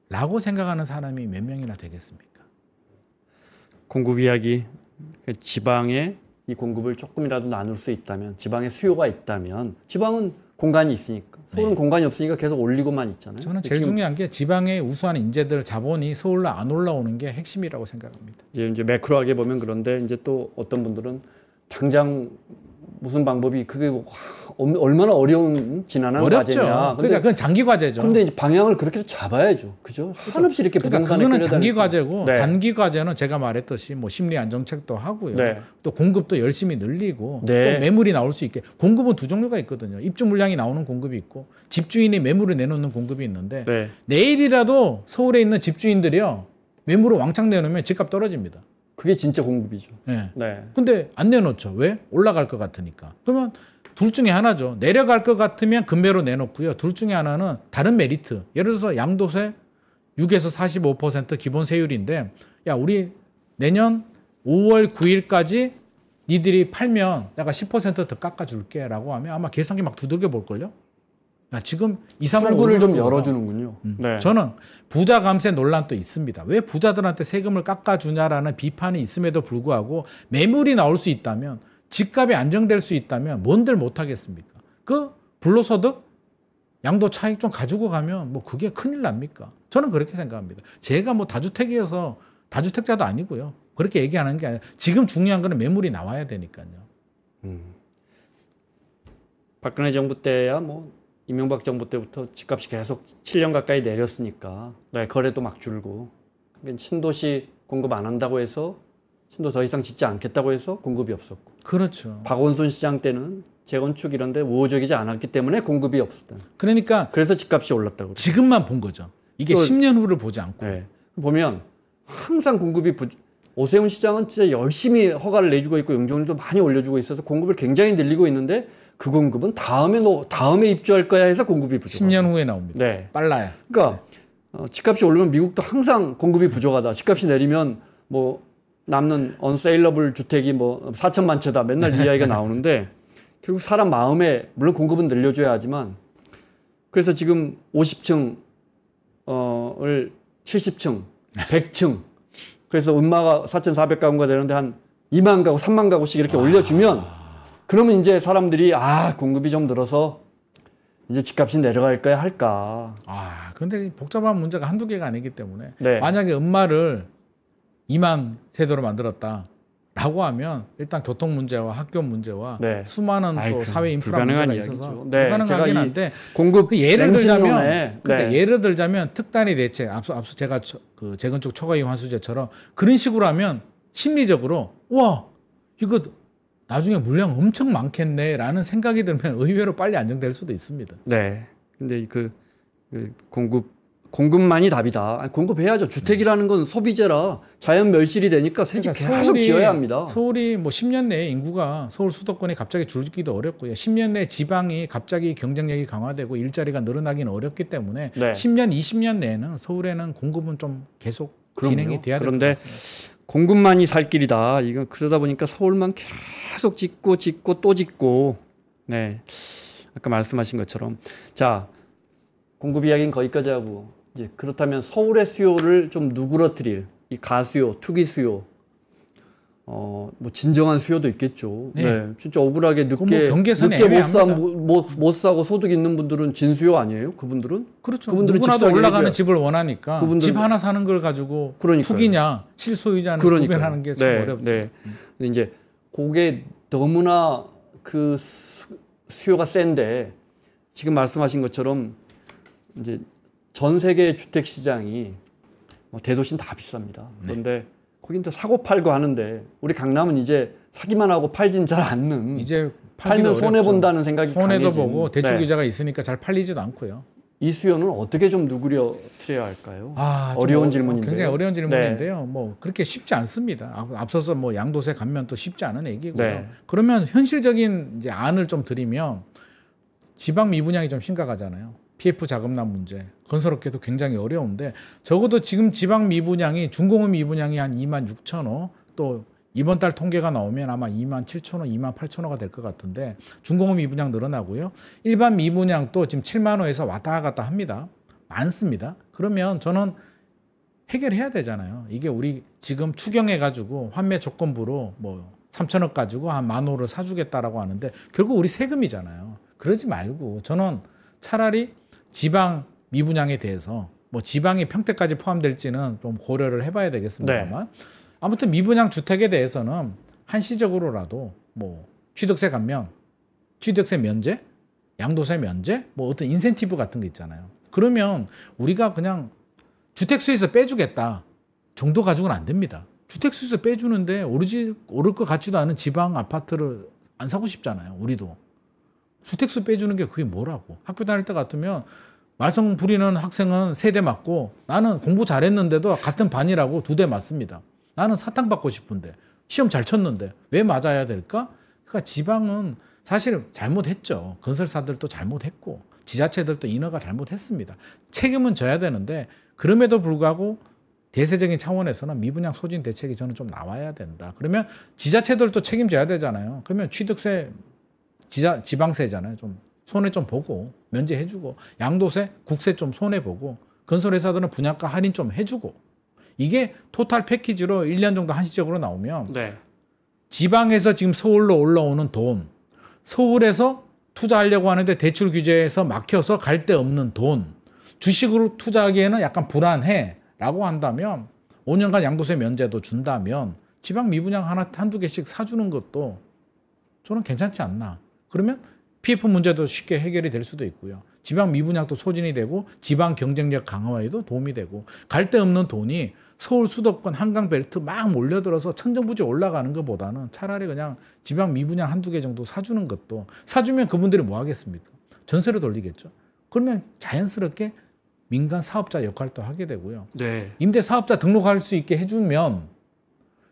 라고 생각하는 사람이 몇 명이나 되겠습니까? 공급 이야기, 지방에 이 공급을 조금이라도 나눌 수 있다면, 지방에 수요가 있다면, 지방은 공간이 있으니까, 서울은 공간이 없으니까 계속 올리고만 있잖아요. 저는 제일 중요한 게 지방의 우수한 인재들 자본이 서울로 안 올라오는 게 핵심이라고 생각합니다. 이제 매크로하게 보면 그런데 이제 또 어떤 분들은 당장 무슨 방법이 그게 얼마나 어려운 지난한 어렵죠. 과제냐. 그러니까 그건 장기 과제죠. 그런데 이제 방향을 그렇게 잡아야죠. 그죠? 한없이 이렇게 그러니까 부동산에 그거는 장기 끌려다니면서. 과제고 네. 단기 과제는 제가 말했듯이 심리 안정책도 하고요. 네. 또 공급도 열심히 늘리고 네. 또 매물이 나올 수 있게 공급은 두 종류가 있거든요. 입주 물량이 나오는 공급이 있고 집주인이 매물을 내놓는 공급이 있는데 네. 내일이라도 서울에 있는 집주인들이요 매물을 왕창 내놓으면 집값 떨어집니다. 그게 진짜 공급이죠. 네. 네. 근데 안 내놓죠. 왜? 올라갈 것 같으니까. 그러면 둘 중에 하나죠. 내려갈 것 같으면 금매로 내놓고요. 둘 중에 하나는 다른 메리트. 예를 들어서 양도세 6에서 45% 기본 세율인데 야 우리 내년 5월 9일까지 니들이 팔면 내가 10%더 깎아줄게 라고 하면 아마 계산기 막 두들겨 볼걸요. 야, 지금 2, 3월 출구를 좀 열어주는군요. 네. 저는 부자 감세 논란도 있습니다. 왜 부자들한테 세금을 깎아주냐라는 비판이 있음에도 불구하고 매물이 나올 수 있다면 집값이 안정될 수 있다면 뭔들 못하겠습니까? 그 불로소득 양도 차익 좀 가지고 가면 뭐 그게 큰일 납니까? 저는 그렇게 생각합니다. 제가 뭐 다주택이어서 다주택자도 아니고요. 그렇게 얘기하는 게 아니라 지금 중요한 거는 매물이 나와야 되니까요. 박근혜 정부 때야 뭐 이명박 정부 때부터 집값이 계속 7년 가까이 내렸으니까 네, 거래도 막 줄고 신도시 공급 안 한다고 해서 신도 더 이상 짓지 않겠다고 해서 공급이 없었고 그렇죠. 박원순 시장 때는 재건축 이런 데 우호적이지 않았기 때문에 공급이 없었다. 그러니까 그래서 집값이 올랐다고. 지금만 본 거죠. 이게 10년 후를 보지 않고. 네. 보면 항상 공급이 오세훈 시장은 진짜 열심히 허가를 내주고 있고 용적률도 많이 올려주고 있어서 공급을 굉장히 늘리고 있는데 그 공급은 다음에 입주할 거야 해서 공급이 부족하다. 10년 후에 나옵니다. 네. 빨라야. 그러니까 집값이 오르면 미국도 항상 공급이 부족하다. 집값이 내리면 뭐 남는 언세일러블 주택이 뭐 4천만 채다. 맨날 이 이야기가 나오는데 결국 사람 마음에 물론 공급은 늘려줘야 하지만 그래서 지금 50층을 70층, 100층 그래서 음마가 4,400가구가 되는데 한 2만 가구, 3만 가구씩 이렇게 올려주면 그러면 이제 사람들이 공급이 좀 늘어서 이제 집값이 내려갈 거야 할까. 그런데 복잡한 문제가 한두 개가 아니기 때문에 네. 만약에 음마를 2만 세대로 만들었다라고 하면 일단 교통 문제와 학교 문제와 네. 수많은 또 사회 인프라 문제가 있어서 네. 불가능하긴 한데 공급 예를 들자면 네. 예를 들자면 특단의 대책 앞서 제가 그 재건축 초과이익 환수제처럼 그런 식으로 하면 심리적으로 와 이거 나중에 물량 엄청 많겠네라는 생각이 들면 의외로 빨리 안정될 수도 있습니다. 네. 근데 그 공급만이 답이다. 공급해야죠. 주택이라는 건 소비재라 자연 멸실이 되니까 새집 계속 지어야 합니다. 서울이 뭐 10년 내에 인구가 서울 수도권이 갑자기 줄기도 어렵고요. 10년 내에 지방이 갑자기 경쟁력이 강화되고 일자리가 늘어나기는 어렵기 때문에 네. 10년, 20년 내에는 서울에는 공급은 좀 계속 진행이 돼야 될 것 그런데 같습니다. 공급만이 살 길이다. 이거 그러다 보니까 서울만 계속 짓고 또 짓고. 네. 아까 말씀하신 것처럼 자 공급 이야기는 거기까지 하고 이제 그렇다면 서울의 수요를 좀 누그러뜨릴 이 가수요, 투기 수요, 뭐 진정한 수요도 있겠죠. 네, 진짜 억울하게 늦게 못 사고 소득 있는 분들은 진수요 아니에요? 그분들은 그렇죠. 그분들은 누구나도 올라가는 집을 원하니까 집 하나 사는 걸 가지고 그러니까요. 투기냐 실소유자는 구별하는 게 참 어렵죠. 네. 근데 이제 그게 너무나 그 수요가 센데 지금 말씀하신 것처럼 이제 전 세계 주택 시장이 대도시는 다 비쌉니다. 그런데 거긴 또 사고 팔고 하는데 우리 강남은 이제 사기만 하고 팔진 잘 않는. 이제 팔면 손해 본다는 생각이 손해도 강해진. 보고 대출 기자가 있으니까 잘 팔리지도 않고요. 이 수요는 어떻게 좀 누그러뜨려야 할까요? 어려운 질문인데요. 굉장히 어려운 질문인데요. 뭐 그렇게 쉽지 않습니다. 앞서서 뭐 양도세 감면 또 쉽지 않은 얘기고요. 네. 그러면 현실적인 이제 안을 좀 드리면 지방 미분양이 좀 심각하잖아요. PF 자금납 문제, 건설업계도 굉장히 어려운데 적어도 지금 지방 미분양이 중공업 미분양이 한 2만 6천 호, 또 이번 달 통계가 나오면 아마 2만 7천 호, 2만 8천 호가 될 것 같은데 중공업 미분양 늘어나고요. 일반 미분양도 지금 7만 호에서 왔다 갔다 합니다. 많습니다. 그러면 저는 해결해야 되잖아요. 이게 우리 지금 추경해가지고 환매 조건부로 뭐 3천억 가지고 한 10,000호를 사주겠다라고 하는데 결국 우리 세금이잖아요. 그러지 말고 저는 차라리 지방 미분양에 대해서 뭐 지방이 평택까지 포함될지는 좀 고려를 해봐야 되겠습니다만 아무튼 미분양 주택에 대해서는 한시적으로라도 뭐 취득세 감면, 취득세 면제, 양도세 면제, 뭐 어떤 인센티브 같은 게 있잖아요. 그러면 우리가 그냥 주택수에서 빼주겠다 정도 가지고는 안 됩니다. 주택수에서 빼주는데 오를 것 같지도 않은 지방 아파트를 안 사고 싶잖아요. 우리도. 주택수 빼주는 게 그게 뭐라고. 학교 다닐 때 같으면 말썽 부리는 학생은 3대 맞고 나는 공부 잘했는데도 같은 반이라고 2대 맞습니다. 나는 사탕 받고 싶은데 시험 잘 쳤는데 왜 맞아야 될까? 그러니까 지방은 사실 잘못했죠. 건설사들도 잘못했고 지자체들도 인허가 잘못했습니다. 책임은 져야 되는데 그럼에도 불구하고 대세적인 차원에서는 미분양 소진 대책이 저는 좀 나와야 된다. 그러면 지자체들도 책임져야 되잖아요. 그러면 취득세, 지방세잖아요. 좀 손해 좀 보고 면제해주고, 양도세, 국세 좀 손해 보고, 건설회사들은 분양가 할인 좀 해주고, 이게 토탈 패키지로 1년 정도 한시적으로 나오면 네. 지방에서 지금 서울로 올라오는 돈, 서울에서 투자하려고 하는데 대출 규제에서 막혀서 갈 데 없는 돈, 주식으로 투자하기에는 약간 불안해라고 한다면 5년간 양도세 면제도 준다면 지방 미분양 한두 개씩 사주는 것도 저는 괜찮지 않나. 그러면 PF 문제도 쉽게 해결이 될 수도 있고요. 지방 미분양도 소진이 되고 지방 경쟁력 강화에도 도움이 되고, 갈 데 없는 돈이 서울 수도권 한강 벨트 막 몰려들어서 천정부지 올라가는 것보다는 차라리 그냥 지방 미분양 한두 개 정도 사주는 것도, 사주면 그분들이 뭐 하겠습니까? 전세로 돌리겠죠. 그러면 자연스럽게 민간 사업자 역할도 하게 되고요. 네. 임대 사업자 등록할 수 있게 해주면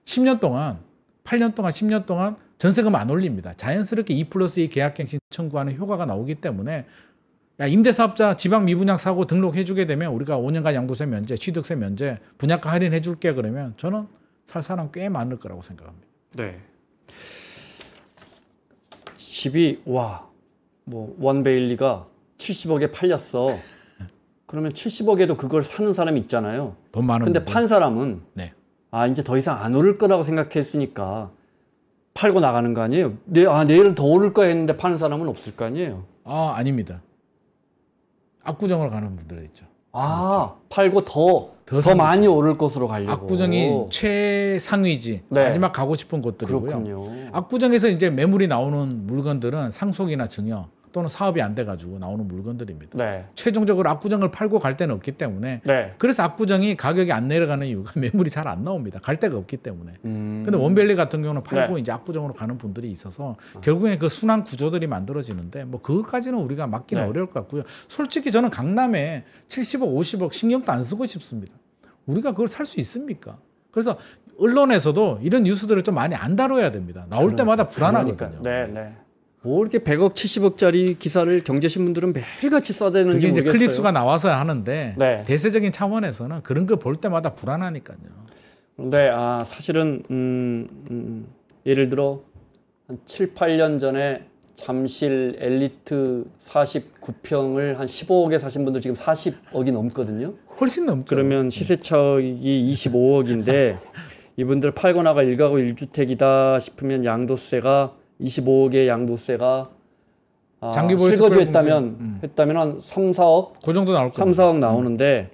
10년 동안, 8년 동안, 10년 동안 전세금 안 올립니다. 자연스럽게 2+2 계약갱신 청구하는 효과가 나오기 때문에, 야, 임대사업자 지방 미분양 사고 등록해주게 되면 우리가 5년간 양도세 면제, 취득세 면제, 분양가 할인해줄게 그러면 저는 살 사람 꽤 많을 거라고 생각합니다. 네. 집이 뭐 원베일리가 70억에 팔렸어. 그러면 70억에도 그걸 사는 사람이 있잖아요. 돈 많은 근데 분들. 판 사람은 네. 이제 더 이상 안 오를 거라고 생각했으니까 팔고 나가는 거 아니에요? 내일은 더 오를 거 했는데 파는 사람은 없을 거 아니에요? 아닙니다. 압구정으로 가는 분들 있죠. 팔고 더 많이 오를 곳으로 가려고. 압구정이 최상위지. 네. 마지막 가고 싶은 곳들이고요. 그렇군요. 압구정에서 이제 매물이 나오는 물건들은 상속이나 증여 또는 사업이 안 돼가지고 나오는 물건들입니다. 네. 최종적으로 압구정을 팔고 갈 데는 없기 때문에, 네. 그래서 압구정이 가격이 안 내려가는 이유가 매물이 잘 안 나옵니다. 갈 데가 없기 때문에. 근데 원벨리 같은 경우는 팔고 네. 이제 압구정으로 가는 분들이 있어서 결국에 그 순환 구조들이 만들어지는데, 뭐 그것까지는 우리가 막기는 네. 어려울 것 같고요. 솔직히 저는 강남에 70억, 50억 신경도 안 쓰고 싶습니다. 우리가 그걸 살 수 있습니까? 그래서 언론에서도 이런 뉴스들을 좀 많이 안 다뤄야 됩니다. 나올 때마다 불안하거든요. 네. 뭐 이렇게 100억, 70억짜리 기사를 경제신문들은 매일같이 써대는지 그게 이제 모르겠어요. 클릭수가 나와서 하는데, 네. 대세적인 차원에서는 그런 거 볼 때마다 불안하니까요. 그런데 사실은 예를 들어 한 7, 8년 전에 잠실 엘리트 49평을 한 15억에 사신 분들 지금 40억이 넘거든요. 훨씬 넘죠. 그러면 시세차익이 25억인데 이분들 팔고 나가 1가구 1주택이다 싶으면 양도세가 25억의 양도세가 장기보유 실거주 특별공제. 했다면 한 3, 4억? 그 정도 나올 3, 겁니다. 4억 나오는데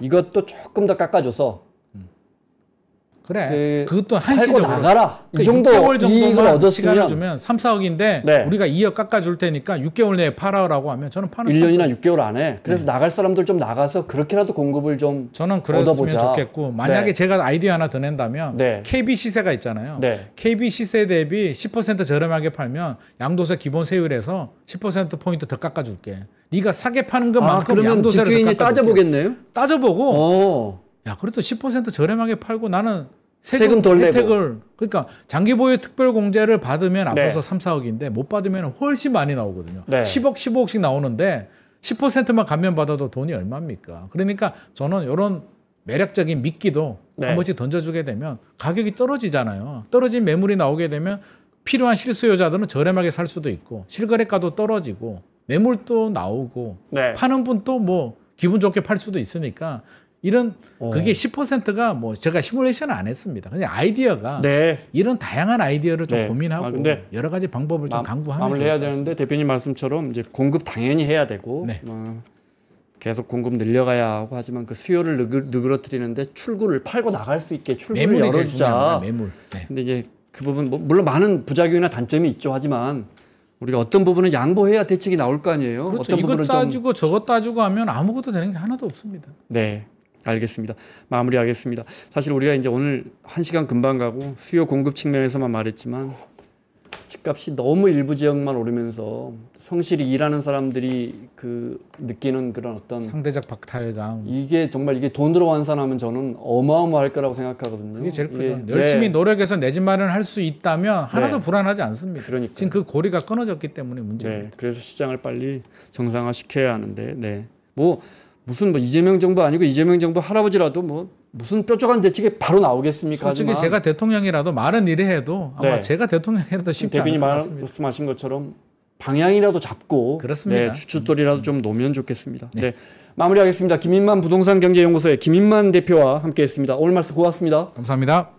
이것도 조금 더 깎아줘서 그래. 그것도 팔고 한시적으로 나가라. 이 그 정도 6개월 이익을 정도만 얻었으면 시간을 주면 3, 4억인데 네. 우리가 2억 깎아줄 테니까 6개월 내에 팔아라고 하면 저는 파는 1년이나 6개월 안에 그래서 나갈 사람들 좀 나가서 그렇게라도 공급을 좀 저는 그랬으면 얻어보자. 좋겠고, 만약에 네. 제가 아이디어 하나 더 낸다면 네. KB 시세가 있잖아요. 네. KB 시세 대비 10% 저렴하게 팔면 양도세 기본 세율에서 10%포인트 더 깎아줄게. 네가 사게 파는 것만큼 그러면 양도세를 더 집주인이 깎아줄게. 따져보겠네요? 따져보고 야, 그래도 10% 저렴하게 팔고 나는 세금 덜 내고. 혜택을, 그러니까 장기보유 특별공제를 받으면 네. 앞서서 3, 4억인데 못 받으면 훨씬 많이 나오거든요. 네. 10억, 15억씩 나오는데 10%만 감면받아도 돈이 얼마입니까? 그러니까 저는 이런 매력적인 미끼도 네. 한 번씩 던져주게 되면 가격이 떨어지잖아요. 떨어진 매물이 나오게 되면 필요한 실수요자들은 저렴하게 살 수도 있고, 실거래가도 떨어지고 매물도 나오고, 네. 파는 분도 뭐 기분 좋게 팔 수도 있으니까, 이런 그게 10%가 뭐 제가 시뮬레이션을 안 했습니다. 그냥 아이디어가 이런 다양한 아이디어를 좀 고민하고 근데 여러 가지 방법을 좀 강구하면 마무리해야 되는데 대표님 말씀처럼 이제 공급 당연히 해야 되고 네. 계속 공급 늘려가야 하고, 하지만 그 수요를 누그러뜨리는데 출구를 팔고 나갈 수 있게 출구를 매물이 제일 열어주자. 중요합니다. 매물. 네. 근데 이제 그 부분 물론 많은 부작용이나 단점이 있죠. 하지만 우리가 어떤 부분은 양보해야 대책이 나올 거 아니에요. 그렇죠. 어떤 이것 부분은 따지고 저것 따지고 하면 아무것도 되는 게 하나도 없습니다. 네. 알겠습니다. 마무리하겠습니다. 사실 우리가 이제 오늘 1시간 금방 가고 수요 공급 측면에서만 말했지만 집값이 너무 일부 지역만 오르면서 성실히 일하는 사람들이 그 느끼는 그런 어떤 상대적 박탈감. 이게 정말 이게 돈으로 환산하면 저는 어마어마할 거라고 생각하거든요. 그게 제일 크죠. 열심히 노력해서 내 집 마련할 수 있다면 하나도 네. 불안하지 않습니다. 그러니까요. 지금 그 고리가 끊어졌기 때문에 문제입니다. 그래서 시장을 빨리 정상화시켜야 하는데 뭐 무슨 뭐 이재명 정부 아니고 이재명 정부 할아버지라도 뭐 무슨 뾰족한 대책이 바로 나오겠습니까? 솔직히 하지만 제가 대통령이라도 말은 이래 해도 아마 네. 제가 대통령이라도 쉽지 않을 대변인 것 같습니다. 말씀하신 것처럼 방향이라도 잡고 그렇습니다. 네, 주춧돌이라도 좀 놓으면 좋겠습니다. 네. 마무리하겠습니다. 김인만 부동산 경제연구소의 김인만 대표와 함께했습니다. 오늘 말씀 고맙습니다. 감사합니다.